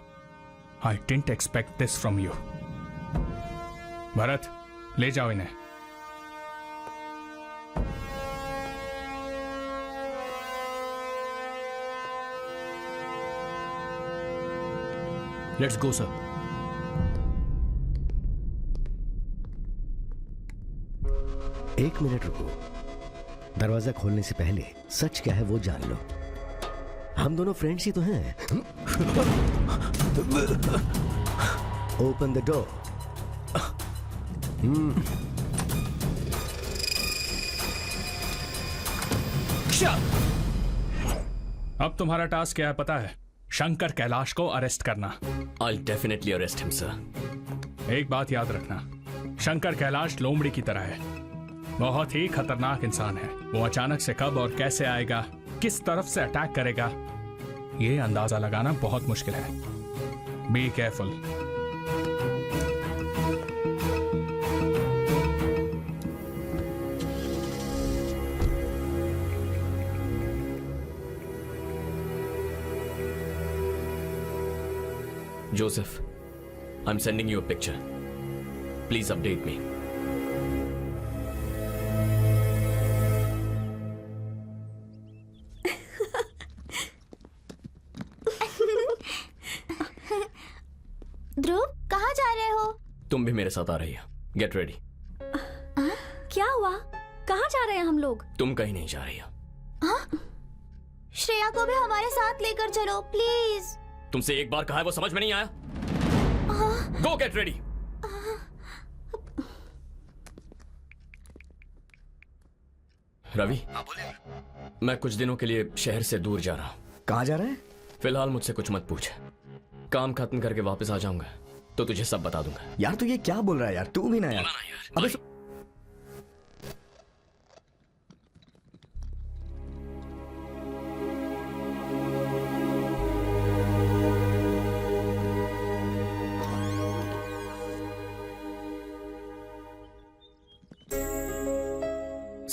I didn't expect this from you. Bharat, ले जाओ इन्हें। Let's go sir. एक मिनट रुको। दरवाजा खोलने से पहले सच क्या है वो जान लो। हम दोनों फ्रेंड्स ही तो हैं। Open the door. अब तुम्हारा टास्क क्या है पता है? शंकर कैलाश को अरेस्ट करना। I definitely arrest him sir. एक बात याद रखना, शंकर कैलाश लोमड़ी की तरह है। बहुत ही खतरनाक इंसान है। वो अचानक से कब और कैसे आएगा, किस तरफ से अटैक करेगा, ये अंदाजा लगाना बहुत मुश्किल है। Be careful. Joseph, I'm sending you a picture. Please update me. ध्रुव, कहाँ जा रहे हो? तुम भी मेरे साथ आ रही हो। Get ready. क्या हुआ? कहाँ जा रहे हैं हम लोग? तुम कहीं नहीं जा रही हो। श्रेया को भी हमारे साथ लेकर चलो प्लीज। तुमसे एक बार कहा है वो समझ में नहीं आया? Go get ready. रवि, मैं कुछ दिनों के लिए शहर से दूर जा रहा हूँ। कहाँ जा रहे हैं? फिलहाल मुझसे कुछ मत पूछ। काम खत्म करके वापस आ जाऊंगा तो तुझे सब बता दूंगा। यार तू ये क्या बोल रहा है यार? तू भी ना यार। अबे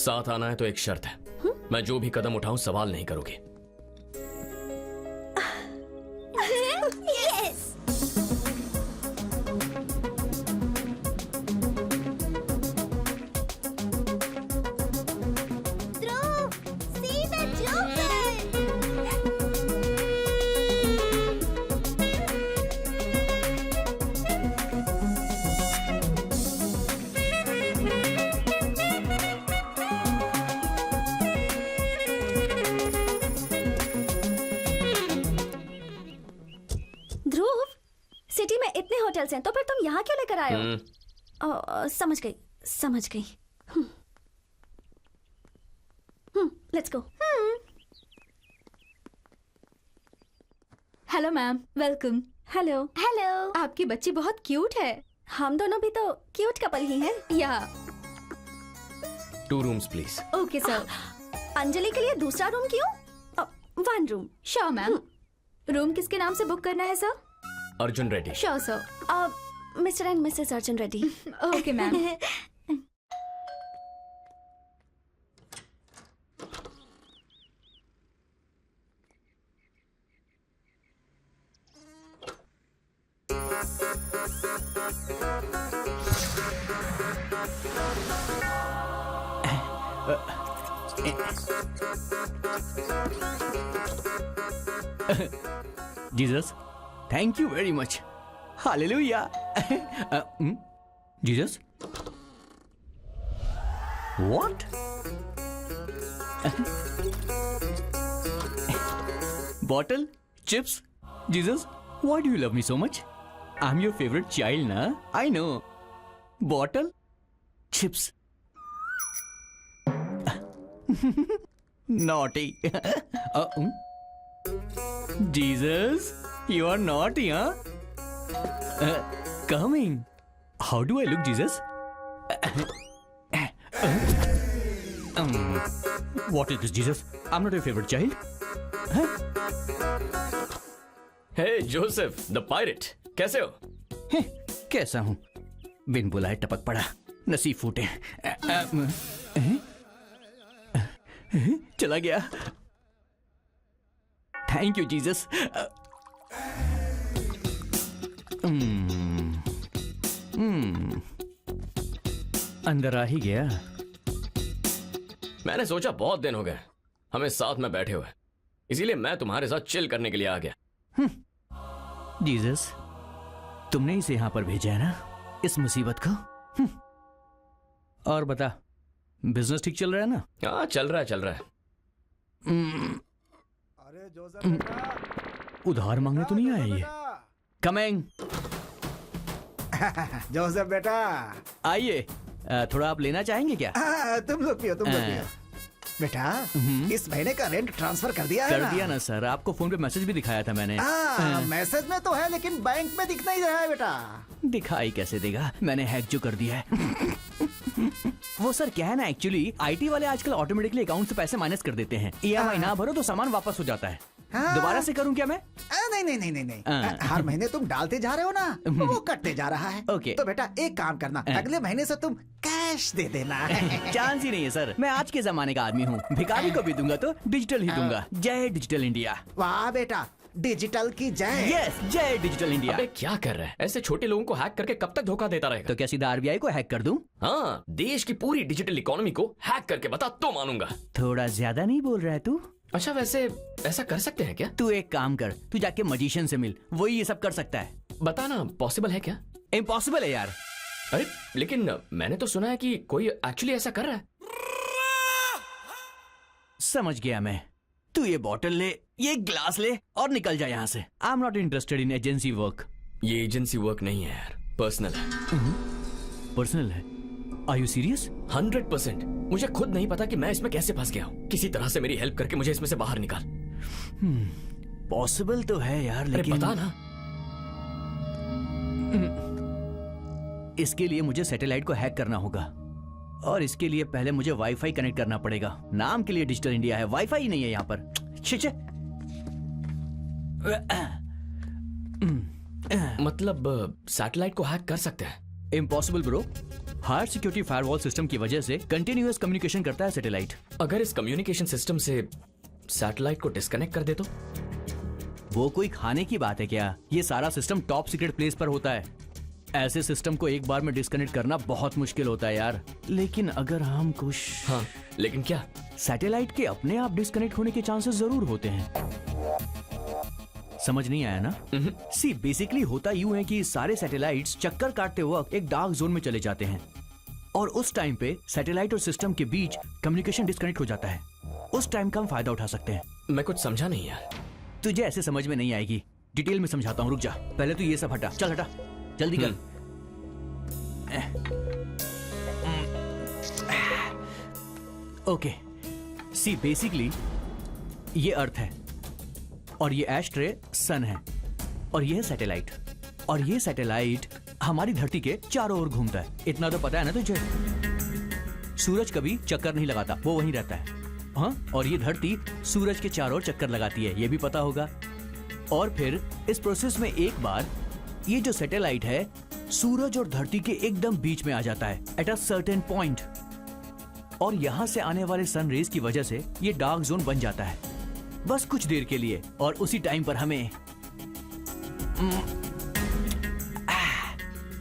साथ आना है तो एक शर्त है, मैं जो भी कदम उठाऊं सवाल नहीं करोगे। Yes. Dhruv, see the Jupiter. Dhruv, city में इतने होटल्स हैं तो फिर तुम यहाँ क्यों लेकर आए हो? समझ गई, समझ गई। Let's go. Hello ma'am, welcome. Hello. Hello. आपकी बच्ची बहुत क्यूट है। हम दोनों भी तो क्यूट कपल ही हैं। या 2 rooms please. Okay sir. Anjali के लिए दूसरा रूम क्यों? 1 रूम। Sure ma'am. रूम किसके नाम से बुक करना है sir? Arjun Reddy. Sure sir. Mister and missus Arjun Reddy. Okay ma'am. Jesus, thank you very much. Hallelujah. Jesus, what? Bottle, chips. Jesus, why do you love me so much? I am your favourite child ना? I know. Bottle, chips. Naughty. Jesus, you are naughty, huh? Coming. How do I look, Jesus? What is this, Jesus? I'm not your favorite child. Hey Joseph the pirate, कैसे हो? कैसा हूं? बिन बुलाए टपक पड़ा, नसीब फूटे। चला गया। Thank you Jesus. अंदर आ ही गया। मैंने सोचा बहुत दिन हो गए हमें साथ में बैठे हुए, इसीलिए मैं तुम्हारे साथ चिल करने के लिए आ गया। जीसस, तुमने इसे यहां पर भेजा है ना, इस मुसीबत को। और बता, बिजनेस ठीक चल रहा है ना? हाँ चल रहा है, चल रहा है। अरे जोसेफ बेटा, उधार मांगने तो नहीं आया ये? कमिंग। जोसेफ बेटा। आइए, थोड़ा आप लेना चाहेंगे क्या? तुम लोग पियो, तुम लोग पियो। बेटा, इस महीने का रेंट ट्रांसफर कर दिया है कर ना? दिया ना सर, आपको फोन पे मैसेज भी दिखाया था मैंने। मैसेज में तो है लेकिन बैंक में दिख नहीं रहा है बेटा। दिखाई कैसे देगा, मैंने हैक जो कर दिया है। वो सर क्या है ना, एक्चुअली आईटी वाले आजकल ऑटोमेटिकली अकाउंट से पैसे माइनस कर देते हैं। ईएमआई ना भरो तो सामान वापस हो जाता है। दोबारा से करूं क्या मैं? नहीं नहीं नहीं नहीं नहीं, हर महीने तुम डालते जा रहे हो ना, वो कटते जा रहा है। ओके। तो बेटा एक काम करना, अगले महीने से तुम कैश दे देना। चांस ही नहीं है सर, मैं आज के जमाने का आदमी हूँ। भिखारी को भी दूंगा तो डिजिटल ही दूंगा। जय डिजिटल इंडिया। वाह बेटा, डिजिटल की जय। यस, जय डिजिटल इंडिया। अबे क्या कर रहा है? ऐसे छोटे लोगों को हैक करके कब तक धोखा देता रहेगा? तो क्या सीधा आरबीआई को हैक कर दूं? हाँ, देश की पूरी डिजिटल इकोनॉमी को हैक करके बता तो मानूंगा। थोड़ा ज्यादा नहीं बोल रहा है तू? अच्छा वैसे ऐसा कर सकते हैं क्या? तू एक काम कर, तू जाके मजिशियन से मिल, वही ये सब कर सकता है। बताना पॉसिबल है क्या? इम्पॉसिबल है यार। अरे लेकिन मैंने तो सुना है कि कोई एक्चुअली ऐसा कर रहा है। समझ गया मैं। तू ये बॉटल ले, ये ग्लास ले और निकल जा यहाँ से। I am not interested in agency work. ये एजेंसी वर्क नहीं है यार, पर्सनल है। पर्सनल है? Are you serious? 100%। मुझे खुद नहीं पता कि मैं इसमें कैसे फंस गया हूँ। किसी तरह से मेरी हेल्प करके मुझे इसमें से बाहर निकाल। पॉसिबल तो है यार, अरे लेकिन बता ना। इसके लिए मुझे सैटेलाइट को हैक करना होगा, और इसके लिए पहले मुझे वाईफाई कनेक्ट करना पड़ेगा। नाम के लिए डिजिटल इंडिया है, वाईफाई ही नहीं है यहाँ पर। छे। मतलब सैटेलाइट को हैक कर सकते हैं? Impossible bro, higher security firewall system की वजह से कंटिन्यूअस कम्युनिकेशन करता है सैटेलाइट। अगर इस कम्युनिकेशन सिस्टम से सैटेलाइट को डिस्कनेक्ट कर दे तो? वो कोई खाने की बात है क्या? ये सारा सिस्टम टॉप सीक्रेट प्लेस पर होता है। ऐसे सिस्टम को एक बार में डिस्कनेक्ट करना बहुत मुश्किल होता है यार। लेकिन अगर हम कुछ हाँ, लेकिन क्या? सैटेलाइट के अपने आप डिस्कनेक्ट होने के चांसेस जरूर होते हैं। समझ नहीं आया ना? सी बेसिकली होता यूं है कि सारे सैटेलाइट्स चक्कर काटते वक्त एक डार्क जोन में चले जाते हैं और उस टाइम पे सैटेलाइट और सिस्टम के बीच कम्युनिकेशन डिस्कनेक्ट हो जाता है। उस टाइम का हम फायदा उठा सकते हैं। मैं कुछ समझा नहीं यार। तुझे ऐसे समझ में नहीं आएगी, डिटेल में समझाता हूँ, रुक जा। पहले तो ये सब हटा, चल हटा, जल्दी कर। ओके, सी बेसिकली ये अर्थ है और ये एस्ट्रे सन है और ये है सैटेलाइट, और ये सैटेलाइट हमारी धरती के चारों ओर घूमता है। इतना तो पता है ना तुझे? सूरज कभी चक्कर नहीं लगाता, वो वहीं रहता है। हाँ, और ये धरती सूरज के चारों ओर चक्कर लगाती है, ये भी पता होगा। और फिर इस प्रोसेस में एक बार ये जो सैटेलाइट है सूरज और धरती के एकदम बीच में आ जाता है एट अ सर्टेन पॉइंट, और यहां से आने वाले सन रेज की वजह से ये डार्क जोन बन जाता है बस कुछ देर के लिए। और उसी टाइम पर हमें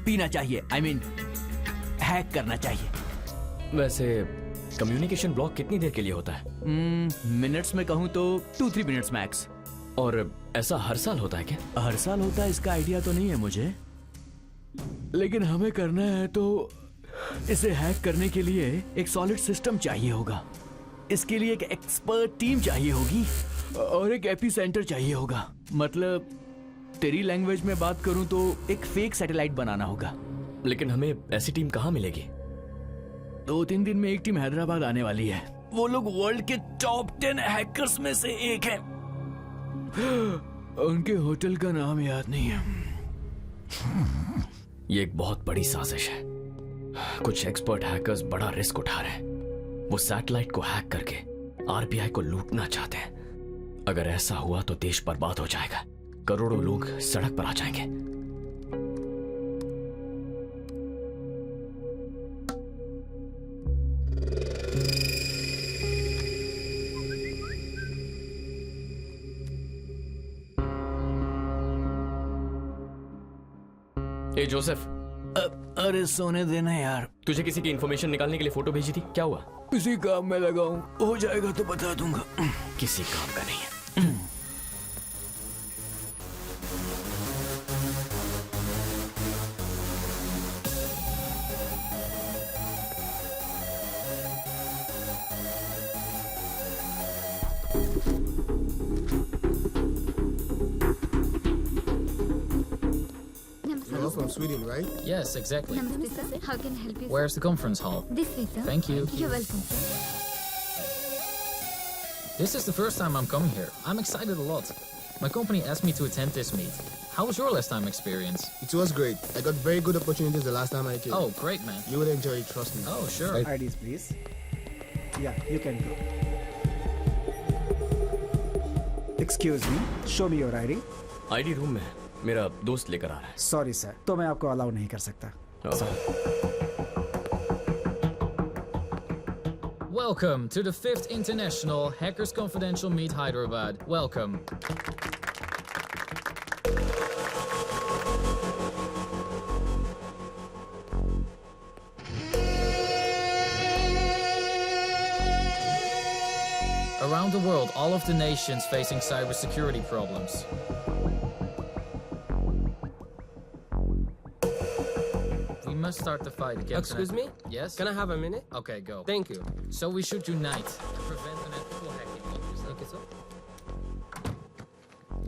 पीना चाहिए, आई मीन हैक करना चाहिए। वैसे कम्युनिकेशन ब्लॉक कितनी देर के लिए होता है? मिनट्स में कहूं तो 2-3 मिनट्स मैक्स। और ऐसा हर साल होता है क्या? हर साल होता है इसका आइडिया तो नहीं है मुझे, लेकिन हमें करना है तो इसे हैक करने के लिए एक सॉलिड सिस्टम चाहिए होगा। इसके लिए एक एक्सपर्ट टीम चाहिए होगी और एक एपी सेंटर चाहिए होगा। मतलब तेरी लैंग्वेज में बात करूं तो एक फेक सैटेलाइट बनाना होगा। लेकिन हमें ऐसी टीम कहाँ मिलेगी? 2-3 दिन में एक टीम हैदराबाद आने वाली है। वो लोग वर्ल्ड के टॉप 10 हैकर्स में से एक हैं। उनके होटल का नाम याद नहीं है। ये एक बहुत बड़ी साजिश है। कुछ एक्सपर्ट हैकर्स बड़ा रिस्क उठा रहे हैं। वो सैटेलाइट को हैक करके आरबीआई को लूटना चाहते हैं। अगर ऐसा हुआ तो देश बर्बाद हो जाएगा, करोड़ों लोग सड़क पर आ जाएंगे। ए जोसेफ, अरे सोने देना यार। तुझे किसी की इंफॉर्मेशन निकालने के लिए फोटो भेजी थी, क्या हुआ? किसी काम में लगा हूं, हो जाएगा तो बता दूंगा। किसी काम का नहीं है। You're from Sweden, right? Yes, exactly. Namaste, sir. How can I help you? Where's the conference hall? This way, sir. Thank you. You're welcome, sir. This is the first time I'm coming here. I'm excited a lot. My company asked me to attend this meet. How was your last time experience? It was great. I got very good opportunities the last time I came. Oh, great, man. You would enjoy it, trust me. Oh, sure. IDs, please. Yeah, you can go. Excuse me, show me your ID. ID room में है। मेरा दोस्त लेकर आ रहा है। Sorry sir, तो मैं आपको अलाउ नहीं कर सकता। Welcome to the 5th International Hackers Confidential Meet Hyderabad. Welcome. Around the world, all of the nations facing cybersecurity problems. We must start the fight against. Excuse me? Yes. Can I have a minute? Okay, go. Thank you. So we should unite and prevent unethical hacking. Thank you, sir.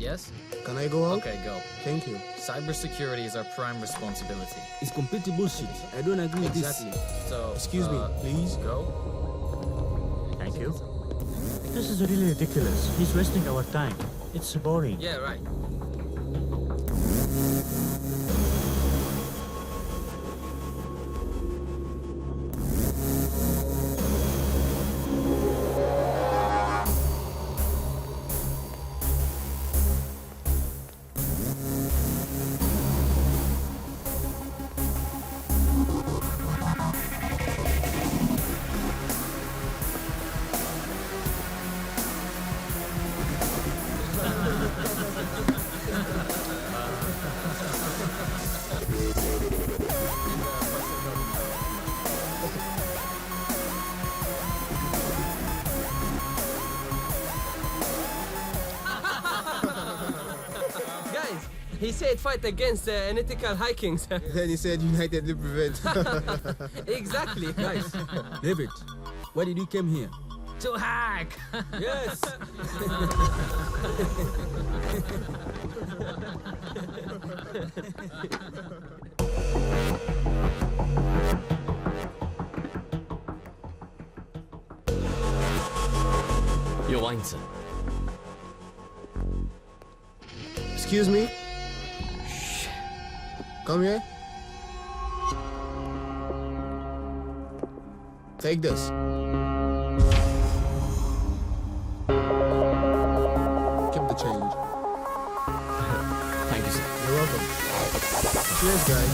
Yes? Can I go out? Okay, go. Thank you. Cybersecurity is our prime responsibility. It's completely bullshit. I don't agree with Exactly. So, Excuse me, please. Go. Thank you. This is really ridiculous. He's wasting our time. It's boring. Yeah, right. He said fight against unethical hikings. Then he said United will prevent. Exactly. Guys, David, why did you come here? To hack. Yes. Your wine, sir. Excuse me? Come here. Take this. Keep the change. Thank you, sir. You're welcome. Cheers, guys.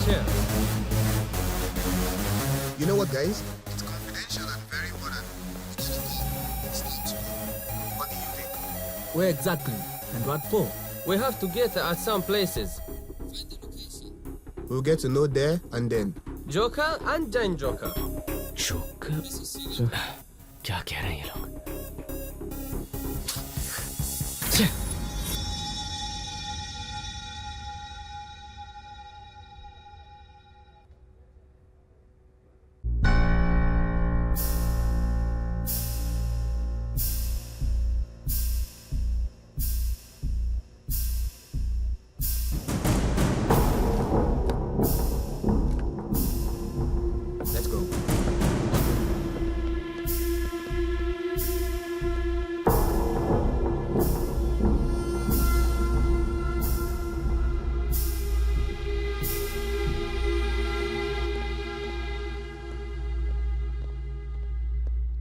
Cheers. You know what, guys? It's confidential and very important. What do you think? Where exactly? And what for? We have to get at some places. We'll get to know there and then. Joker and Jane Joker. Joker? क्या कह रहे हैं ये लोग? Let's go.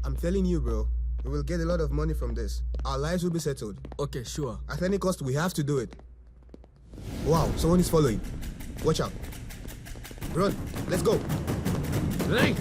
I'm telling you, bro, we will get a lot of money from this. Our lives will be settled. Okay, sure. At any cost, we have to do it. Wow, someone is following. Watch out. Run, let's go. Link.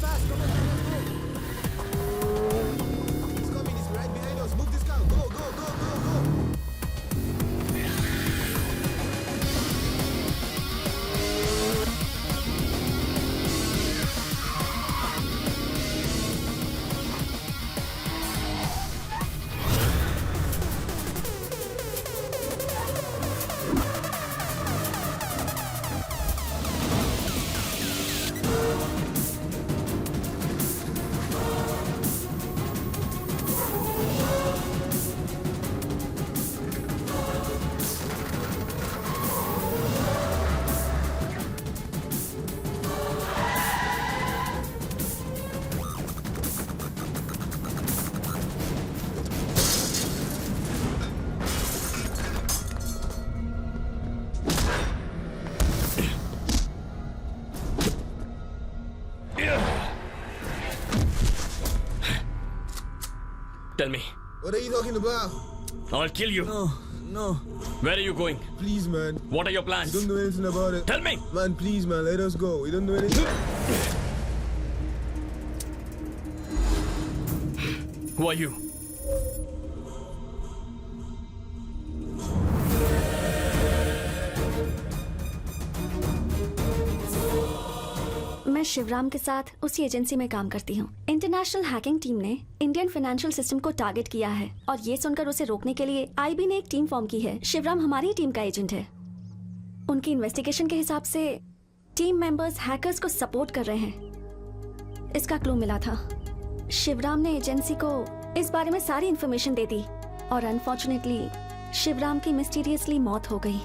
Fast. Come on. He's coming. He's right behind us. Move this car. Go. Tell me. What are you talking about? I'll kill you. No. Where are you going? Please, man. What are your plans? We don't know anything about it. Tell me. Man, please, man. Let us go. We don't know anything. Who are you? मैं शिवराम के साथ उसी agency में काम करती हूँ। International hacking team ने Indian financial system को टारगेट किया है और ये सुनकर उसे रोकने के लिए आईबी ने एक टीम फॉर्म की है। शिवराम हमारी टीम का एजेंट है। उनकी इन्वेस्टिगेशन के हिसाब से टीम मेंबर्स हैकर्स को सपोर्ट कर रहे हैं इसका क्लू मिला था। शिवराम ने एजेंसी को इस बारे में सारी इन्फॉर्मेशन दे दी और अनफॉर्चुनेटली शिवराम की मिस्टीरियसली मौत हो गई।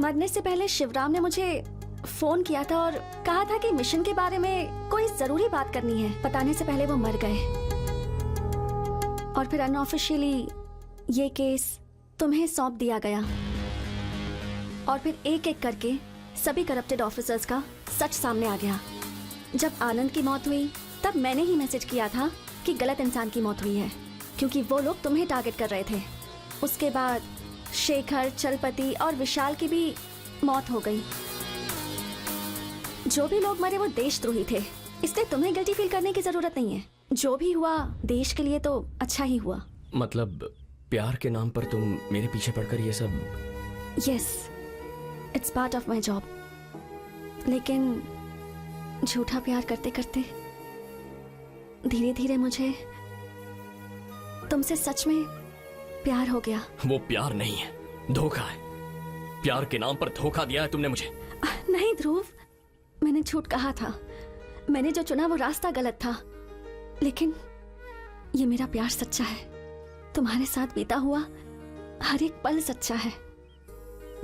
मरने से पहले शिवराम ने मुझे फोन किया था और कहा था कि मिशन के बारे में कोई जरूरी बात करनी है। बताने से पहले वो मर गए और फिर अनऑफिशियली ये केस तुम्हें सौंप दिया गया और फिर एक एक करके सभी करप्टेड ऑफिसर्स का सच सामने आ गया। जब आनंद की मौत हुई तब मैंने ही मैसेज किया था कि गलत इंसान की मौत हुई है, क्योंकि वो लोग तुम्हें टारगेट कर रहे थे। उसके बाद शेखर, चलपति और विशाल की भी मौत हो गई। जो भी लोग मरे वो देशद्रोही थे, इसलिए तुम्हें गिल्टी फील करने की जरूरत नहीं है। जो भी हुआ देश के लिए तो अच्छा ही हुआ। मतलब प्यार के नाम पर तुम मेरे पीछे पड़कर ये सब? Yes, it's part of my job. लेकिन झूठा प्यार करते करते धीरे धीरे मुझे तुमसे सच में प्यार हो गया। वो प्यार नहीं है, धोखा है। प्यार के नाम पर धोखा दिया है तुमने मुझे। नहीं ध्रुव, मैंने झूठ कहा था। मैंने जो चुना वो रास्ता गलत था, लेकिन ये मेरा प्यार सच्चा है। तुम्हारे साथ बीता हुआ हर एक पल सच्चा है।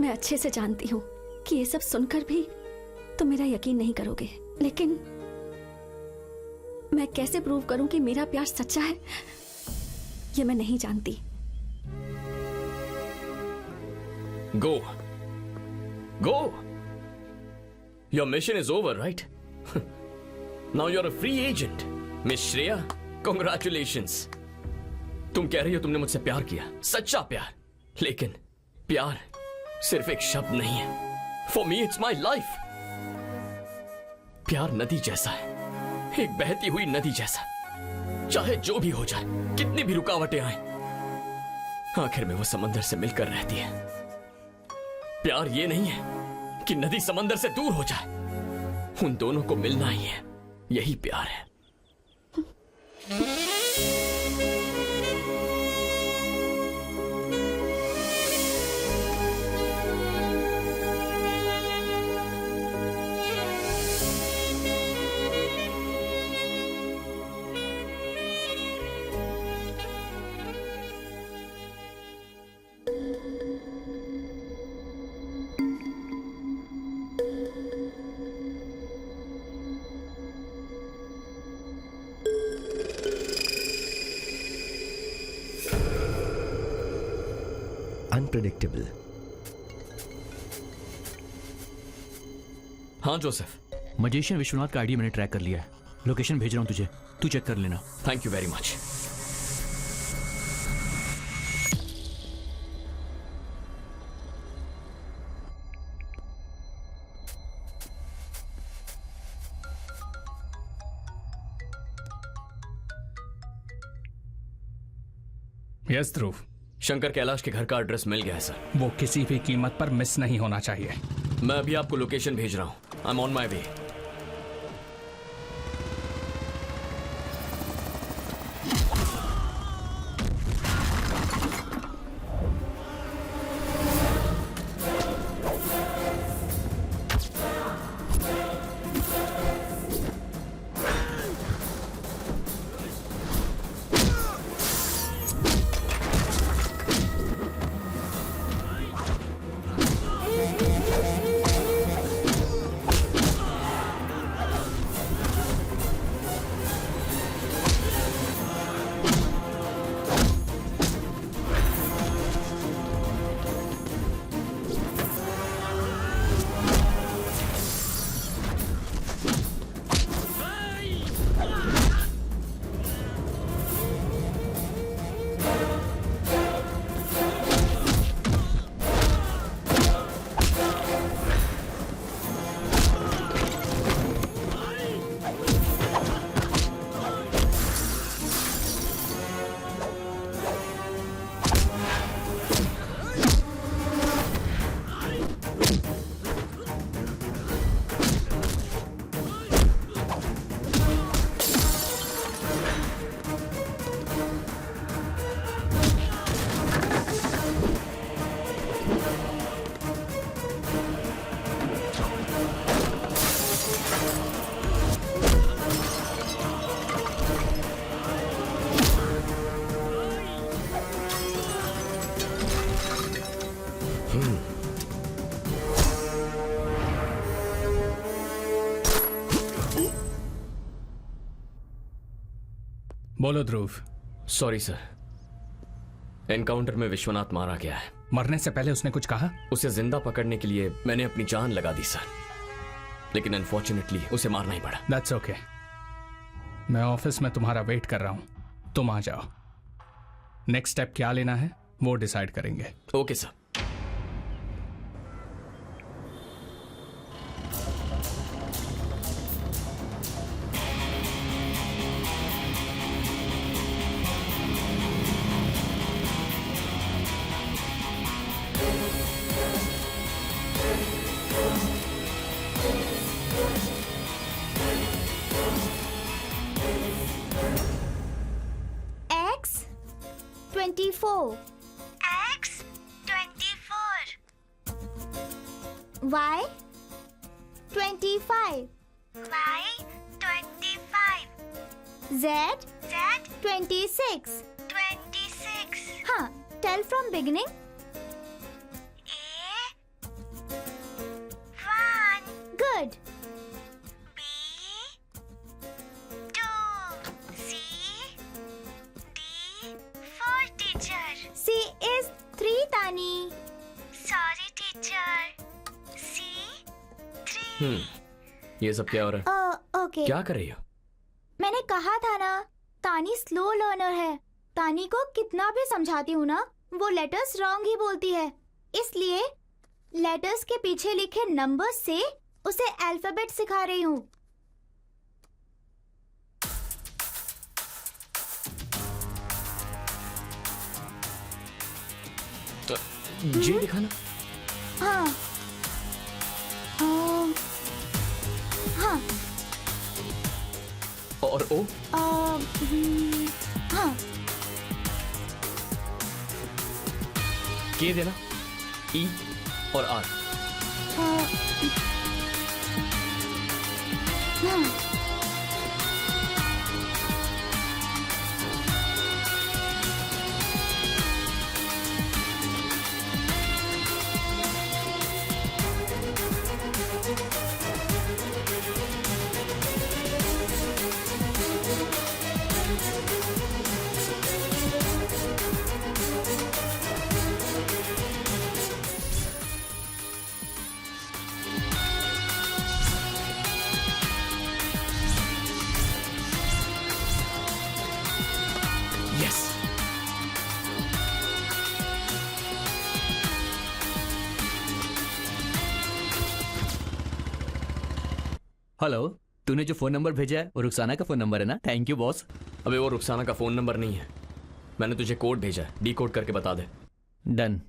मैं अच्छे से जानती हूँ कि ये सब सुनकर भी तुम मेरा यकीन नहीं करोगे, लेकिन मैं कैसे प्रूव करूं कि मेरा प्यार सच्चा है ये मैं नहीं जानती। Go. Go. Your mission is over, right? Now you're a free agent. Miss Shreya, congratulations. तुम कह रही हो तुमने मुझसे प्यार किया, सच्चा प्यार। लेकिन प्यार सिर्फ एक शब्द नहीं है। For me, it's my life. प्यार नदी जैसा है, एक बहती हुई नदी जैसा। चाहे जो भी हो जाए, कितनी भी रुकावटें आए, आखिर में वो समंदर से मिलकर रहती है। प्यार ये नहीं है कि नदी समंदर से दूर हो जाए, उन दोनों को मिलना ही है, यही प्यार है। अनप्रेडिक्टेबल। हाँ जोसेफ, मजिशियन विश्वनाथ का आईडी मैंने ट्रैक कर लिया है। लोकेशन भेज रहा हूं तुझे, तू चेक कर लेना। Thank you very much. Yes Dhruv, Shankar Kailash के घर का एड्रेस मिल गया है सर। वो किसी भी कीमत पर मिस नहीं होना चाहिए। मैं अभी आपको लोकेशन भेज रहा हूं। आई एम ऑन माई वे। बोलो ध्रुव। सॉरी सर, एनकाउंटर में विश्वनाथ मारा गया है। मरने से पहले उसने कुछ कहा? उसे जिंदा पकड़ने के लिए मैंने अपनी जान लगा दी सर, लेकिन अनफॉर्चुनेटली उसे मारना ही पड़ा। That's okay. मैं ऑफिस में तुम्हारा वेट कर रहा हूं, तुम आ जाओ। नेक्स्ट स्टेप क्या लेना है वो डिसाइड करेंगे। Okay sir. X24. Y25. Z26. हाँ, tell from beginning. Good. C is 3, Tani. ये सब क्या हो रहा है? Okay. क्या कर रही हो? मैंने कहा था ना, तानी स्लो लर्नर है। तानी को कितना भी समझाती हूँ ना, वो लेटर्स रॉन्ग ही बोलती है। इसलिए लेटर्स के पीछे लिखे नंबर्स से उसे अल्फाबेट सिखा रही हूँ। तो जी दिखाना। हाँ हाँ। और ओ? हाँ। के देना, ई और आर। हाँ। हेलो, तूने जो फोन नंबर भेजा है वो रुखसाना का फोन नंबर है ना? Thank you boss. अबे वो रुखसाना का फोन नंबर नहीं है, मैंने तुझे कोड भेजा है, डी कोड करके बता दे। डन।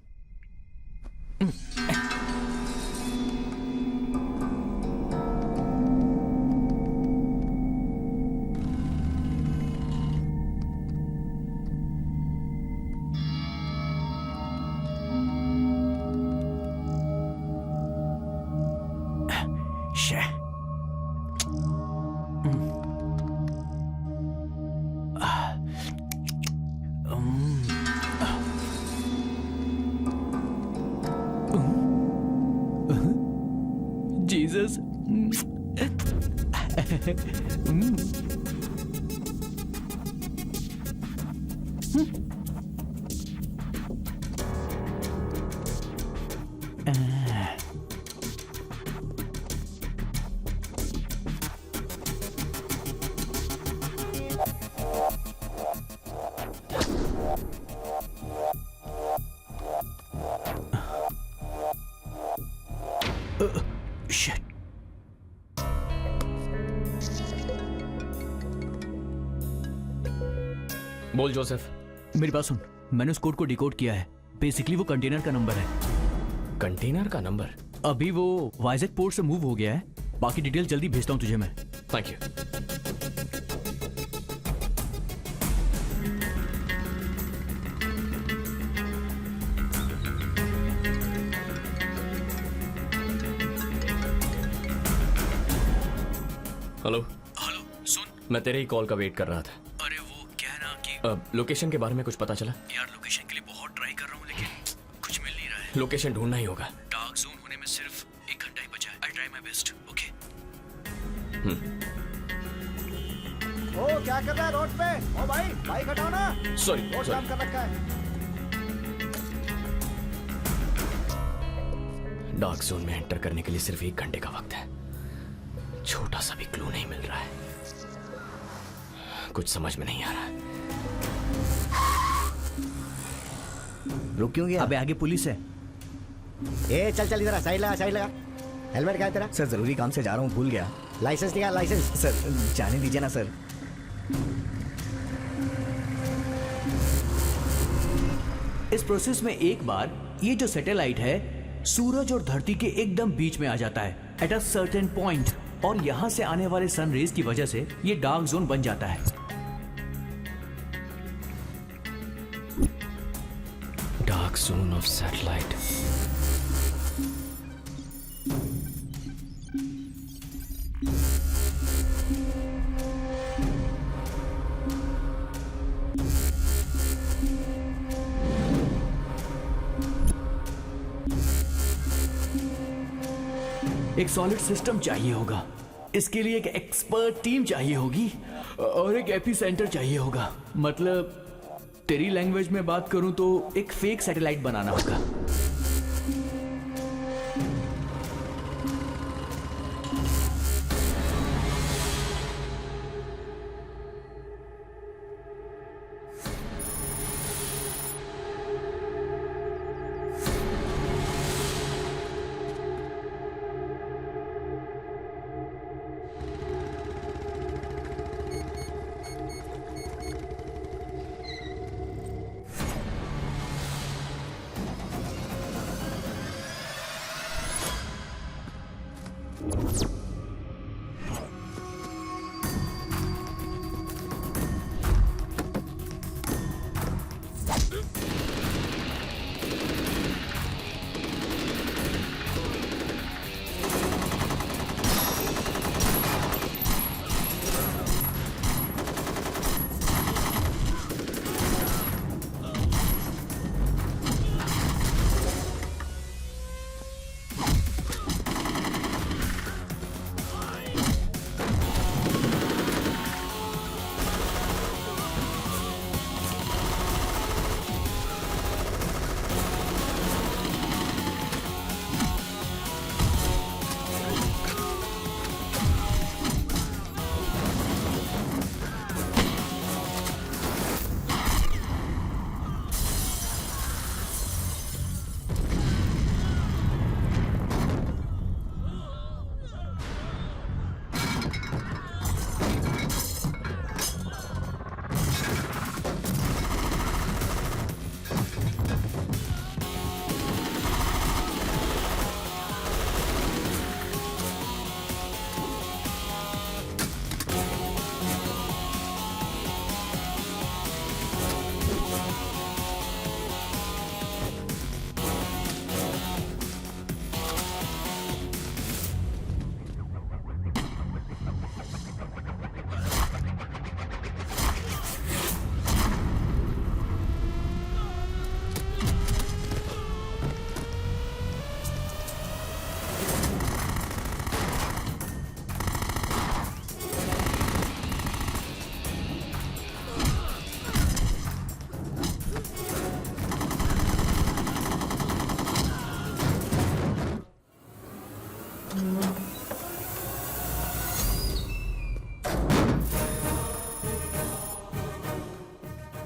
Jesus. Shit. बोल जोसेफ। मेरी बात सुन, मैंने उस कोड को डिकोड किया है। बेसिकली वो कंटेनर का नंबर है। कंटेनर का नंबर? अभी वो वाइजैक पोर्ट से मूव हो गया है। बाकी डिटेल जल्दी भेजता हूं तुझे मैं। Thank you. हेलो हेलो, सुन, मैं तेरे ही कॉल का वेट कर रहा था। अरे वो क्या ना कि लोकेशन के बारे में कुछ पता चला? यार लोकेशन के लिए बहुत ट्राई कर रहा हूँ लेकिन कुछ मिल नहीं रहा है। लोकेशन ढूंढना ही होगा। डार्क जोन होने में सिर्फ 1 घंटा ही बचा है। I try my best. Okay. ओ क्या कर रहा है रोड पे? ओ भाई बाइक हटाओ ना। सॉरी रोड जाम कर रखा है। डार्क जोन में एंटर करने के लिए सिर्फ 1 घंटे का वक्त है। छोटा सा भी क्लू नहीं मिल रहा है। कुछ समझ में नहीं आ रहा। रुक क्यों गया? अबे आगे पुलिस है। ए चल चल इधर साइड लगा साइड लगा। हेलमेट क्या है तेरा? सर जरूरी काम से जा रहा हूँ, भूल गया। लाइसेंस निकाल लाइसेंस। सर जाने दीजिए ना सर। इस प्रोसेस में एक बार ये जो सैटेलाइट है सूरज और धरती के एकदम बीच में आ जाता है एट अ सर्टेन पॉइंट, और यहां से आने वाले सन रेज की वजह से ये डार्क जोन बन जाता है। Dark zone of satellite. एक सॉलिड सिस्टम चाहिए होगा, इसके लिए एक एक्सपर्ट टीम चाहिए होगी और एक एपी सेंटर चाहिए होगा। मतलब तेरी लैंग्वेज में बात करूं तो एक फेक सैटेलाइट बनाना होगा।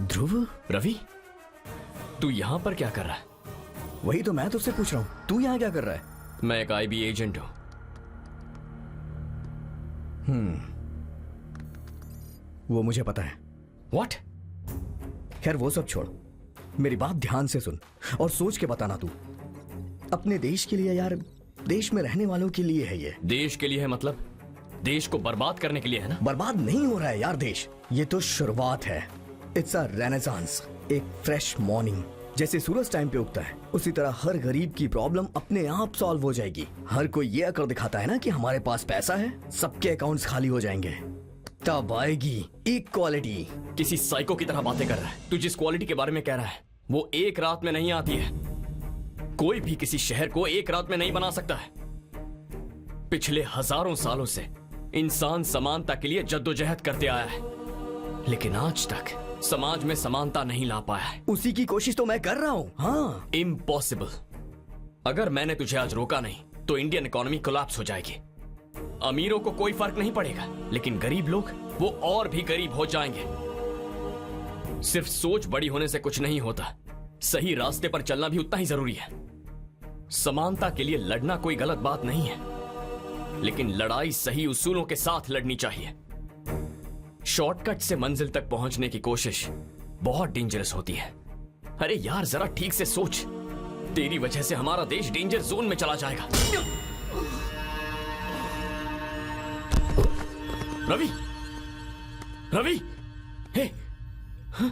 ध्रुव, रवि, तू यहां पर क्या कर रहा है? वही तो मैं तुझसे पूछ रहा हूँ, तू यहाँ क्या कर रहा है? मैं एक आईबी एजेंट हूं। वो मुझे पता है। व्हाट? खैर वो सब छोड़, मेरी बात ध्यान से सुन और सोच के बताना तू। अपने देश के लिए यार, देश में रहने वालों के लिए है ये। देश के लिए है मतलब देश को बर्बाद करने के लिए है ना? बर्बाद नहीं हो रहा है यार देश, ये तो शुरुआत है। इट्स अ रेनेसांस, एक फ्रेश मॉर्निंग। जैसे सूरज टाइम पे उगता है उसी तरह हर गरीब की प्रॉब्लम अपने आप सॉल्व हो जाएगी। हर कोई ये अकर दिखाता है ना कि हमारे पास पैसा है, सबके अकाउंट्स खाली हो जाएंगे, तब आएगी इक्वालिटी। किसी साइको की तरह बातें कर रहा है। तू जिस क्वालिटी के बारे में कह रहा है वो एक रात में नहीं आती है। कोई भी किसी शहर को एक रात में नहीं बना सकता है। पिछले हजारों सालों से इंसान समानता के लिए जद्दोजहद करते आया है। लेकिन आज तक समाज में समानता नहीं ला पाया है। उसी की कोशिश तो मैं कर रहा हूँ। हाँ, इम्पॉसिबल। अगर मैंने तुझे आज रोका नहीं तो इंडियन इकोनॉमी कोलैप्स हो जाएगी। अमीरों को कोई फर्क नहीं पड़ेगा, लेकिन गरीब लोग वो और भी गरीब हो जाएंगे। सिर्फ सोच बड़ी होने से कुछ नहीं होता, सही रास्ते पर चलना भी उतना ही जरूरी है। समानता के लिए लड़ना कोई गलत बात नहीं है, लेकिन लड़ाई सही उसूलों के साथ लड़नी चाहिए। शॉर्टकट से मंजिल तक पहुंचने की कोशिश बहुत डेंजरस होती है। अरे यार, जरा ठीक से सोच, तेरी वजह से हमारा देश डेंजर जोन में चला जाएगा। रवि, रवि, हे, हाँ?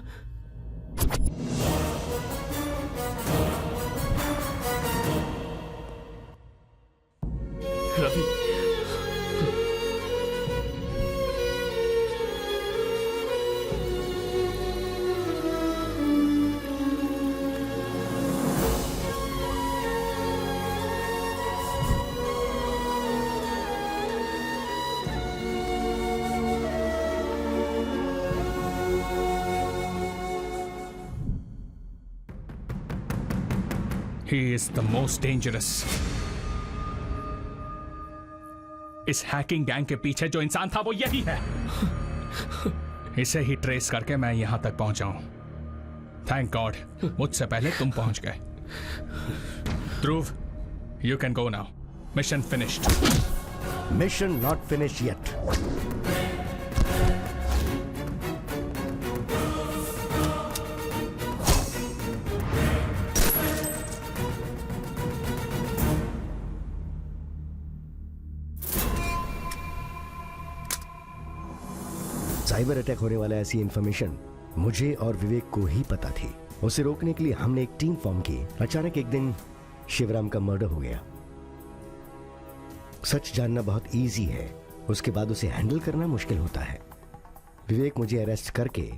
Ravi, He is the most dangerous. इस हैकिंग गैंग के पीछे जो इंसान था वो यही है। इसे ही ट्रेस करके मैं यहां तक पहुंचा हूं। थैंक गॉड मुझसे पहले तुम पहुंच गए। Dhruv, you can go now. Mission finished. Mission not finish yet. Cyber attack होने वाला ऐसी इंफॉर्मेशन मुझे और विवेक को ही पता थी। उसे रोकने के लिए हमने एक टीम फॉर्म की। अचानक एक दिन शिवराम का मर्डर हो गया। सच जानना बहुत इजी है, उसके बाद उसे हैंडल करना मुश्किल होता है। विवेक मुझे अरेस्ट करके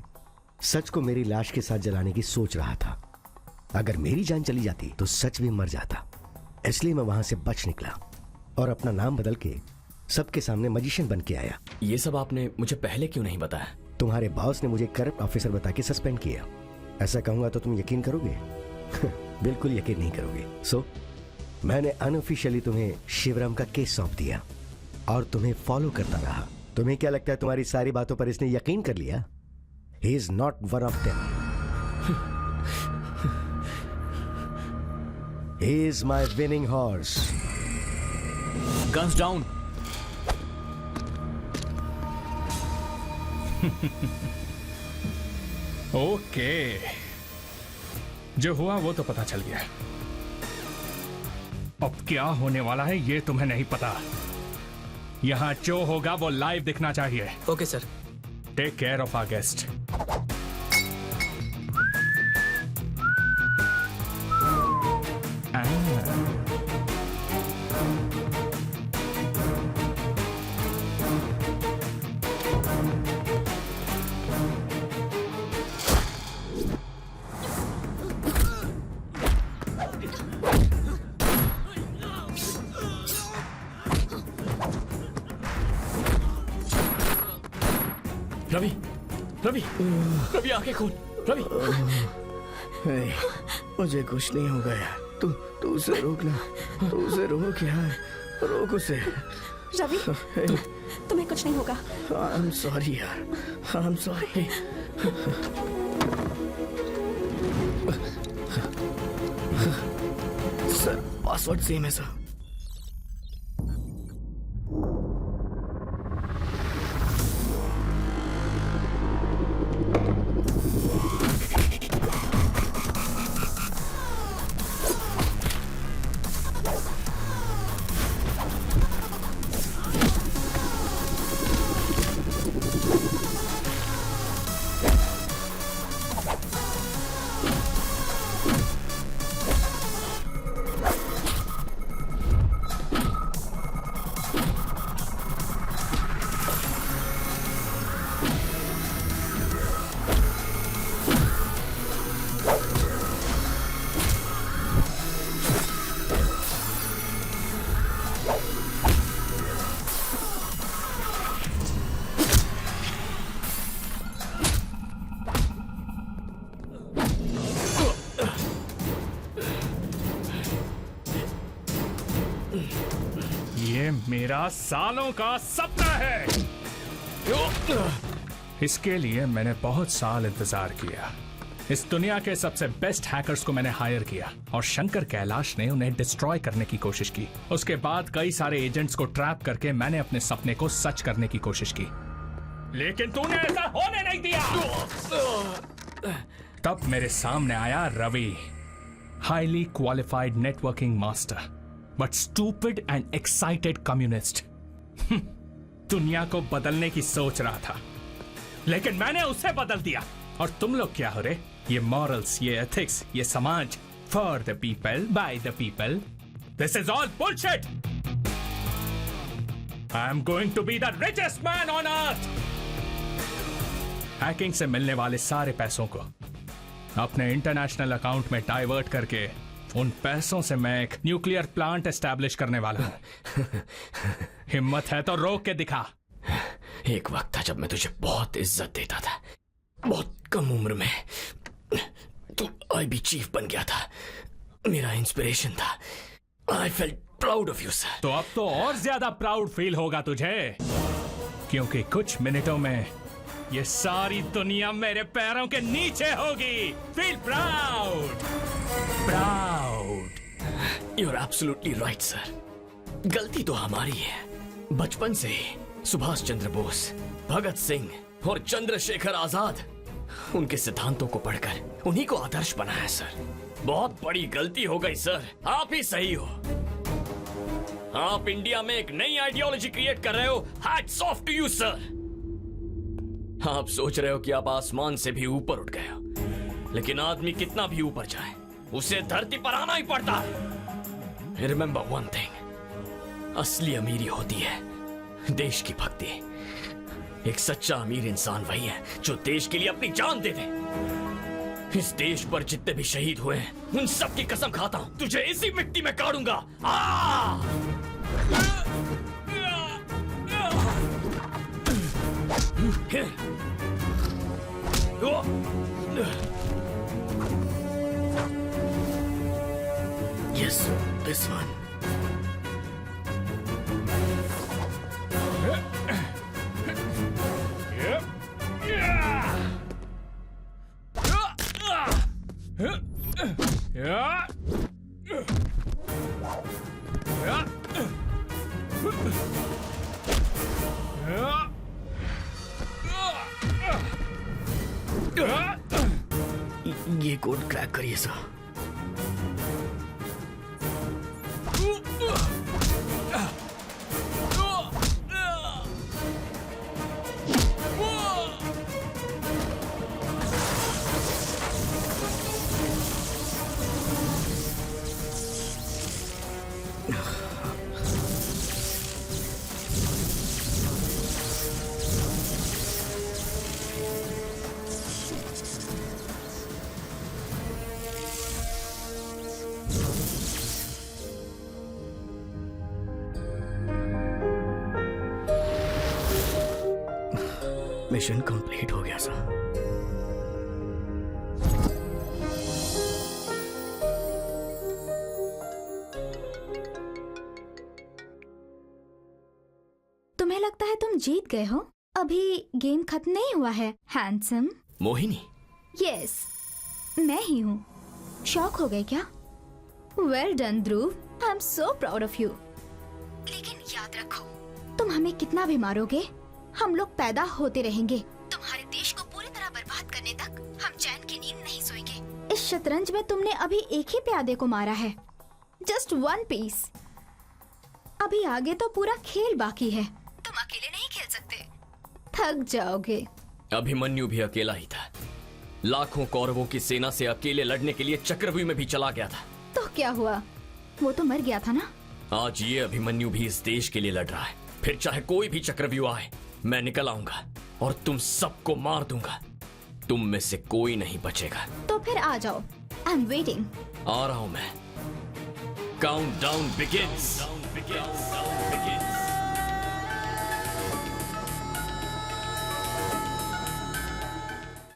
सच को मेरी लाश के साथ जलाने की सोच रहा था। अगर मेरी जान चली जाती तो सच भी मर जाता, इसलिए मैं वहां से बच निकला और अपना नाम बदल के सबके सामने मैजिशियन बन के आया। ये सब आपने मुझे पहले क्यों नहीं बताया? तुम्हारे बॉस ने मुझे करप्ट ऑफिसर बता के सस्पेंड किया। ऐसा कहूंगा तो तुम यकीन करोगे? बिल्कुल यकीन नहीं करोगे। सो मैंने अनऑफिशियली तुम्हें शिवराम का केस सौंप दिया और तुम्हें फॉलो करता रहा। तुम्हें क्या लगता है तुम्हारी सारी बातों पर इसने यकीन कर लिया? He is not one of them. He is my winning horse. Guns down. Okay, जो हुआ वो तो पता चल गया। अब क्या होने वाला है ये तुम्हें नहीं पता। यहां जो होगा वो लाइव दिखना चाहिए। Okay sir. Take care of our guest. Ravi, Ravi, Ravi आंखें खोल। रवि, मुझे कुछ नहीं होगा यार। तू उसे रोकना, तू उसे रोक यार, रोक उसे। रवि, तुम्हें कुछ नहीं होगा। आई एम सॉरी यार, I am sorry. Sir, password same है सर। मेरा सालों का सपना है। इसके लिए मैंने बहुत साल इंतजार किया। इस दुनिया के सबसे बेस्ट हैकर्स को मैंने हायर किया और शंकर कैलाश ने उन्हें डिस्ट्रॉय करने की कोशिश की। उसके बाद कई सारे एजेंट्स को ट्रैप करके मैंने अपने सपने को सच करने की कोशिश की, लेकिन तूने ऐसा होने नहीं दिया। तब मेरे सामने आया Ravi, highly qualified networking master but stupid and excited communist. दुनिया को बदलने की सोच रहा था, लेकिन मैंने उसे बदल दिया। और तुम लोग क्या हो रहे? ये मॉरल्स, ये एथिक्स, ये समाज, for the people by the people, this is all bullshit. I am going to be the richest man on earth. Hacking से मिलने वाले सारे पैसों को अपने इंटरनेशनल अकाउंट में डाइवर्ट करके उन पैसों से मैं एक न्यूक्लियर प्लांट एस्टैब्लिश करने वाला हूं। हिम्मत है तो रोक के दिखा। एक वक्त था जब मैं तुझे बहुत इज्जत देता था, बहुत कम उम्र में तू आईबी चीफ बन गया था, मेरा इंस्पिरेशन था। I felt proud of you sir. तो अब तो और ज्यादा प्राउड फील होगा तुझे, क्योंकि कुछ मिनटों में ये सारी दुनिया मेरे पैरों के नीचे होगी। Feel proud, proud. You are absolutely right sir. गलती तो हमारी है। बचपन से ही सुभाष चंद्र बोस, भगत सिंह और चंद्रशेखर आजाद, उनके सिद्धांतों को पढ़कर उन्हीं को आदर्श बनाया सर। बहुत बड़ी गलती हो गई सर। आप ही सही हो। आप इंडिया में एक नई आइडियोलॉजी क्रिएट कर रहे हो। Hats off to you sir. आप सोच रहे हो कि आप आसमान से भी ऊपर उठ गए हो, लेकिन आदमी कितना भी ऊपर जाए उसे धरती पर आना ही पड़ता है। रिमेंबर वन थिंग, असली अमीरी होती है देश की भक्ति। एक सच्चा अमीर इंसान वही है जो देश के लिए अपनी जान दे दे। इस देश पर जितने भी शहीद हुए हैं उन सब की कसम खाता हूं, तुझे इसी मिट्टी में गाड़ूंगा। Yes, this one. ये कोड क्रैक करिए सर। मिशन कंप्लीट हो गया सर। तुम्हें लगता है तुम जीत गए हो? अभी गेम खत्म नहीं हुआ है हैंडसम। मोहिनी। यस, मैं ही हूँ। शॉक हो गए क्या? Well done Dhruv, I am so proud of you. लेकिन याद रखो, तुम हमें कितना भी मारोगे, हम लोग पैदा होते रहेंगे। तुम्हारे देश को पूरी तरह बर्बाद करने तक हम चैन की नींद नहीं सोएंगे। इस शतरंज में तुमने अभी एक ही प्यादे को मारा है, जस्ट वन पीस। अभी आगे तो पूरा खेल बाकी है। तुम अकेले नहीं खेल सकते, थक जाओगे। अभिमन्यु भी अकेला ही था। लाखों कौरवों की सेना से अकेले लड़ने के लिए चक्रव्यूह में भी चला गया था। तो क्या हुआ? वो तो मर गया था ना। आज ये अभिमन्यु भी इस देश के लिए लड़ रहा है। फिर चाहे कोई भी चक्रव्यूह आए, मैं निकल आऊंगा और तुम सबको मार दूंगा। तुम में से कोई नहीं बचेगा। तो फिर आ जाओ, आई एम वेटिंग। आ रहा हूं मैं। Countdown begins.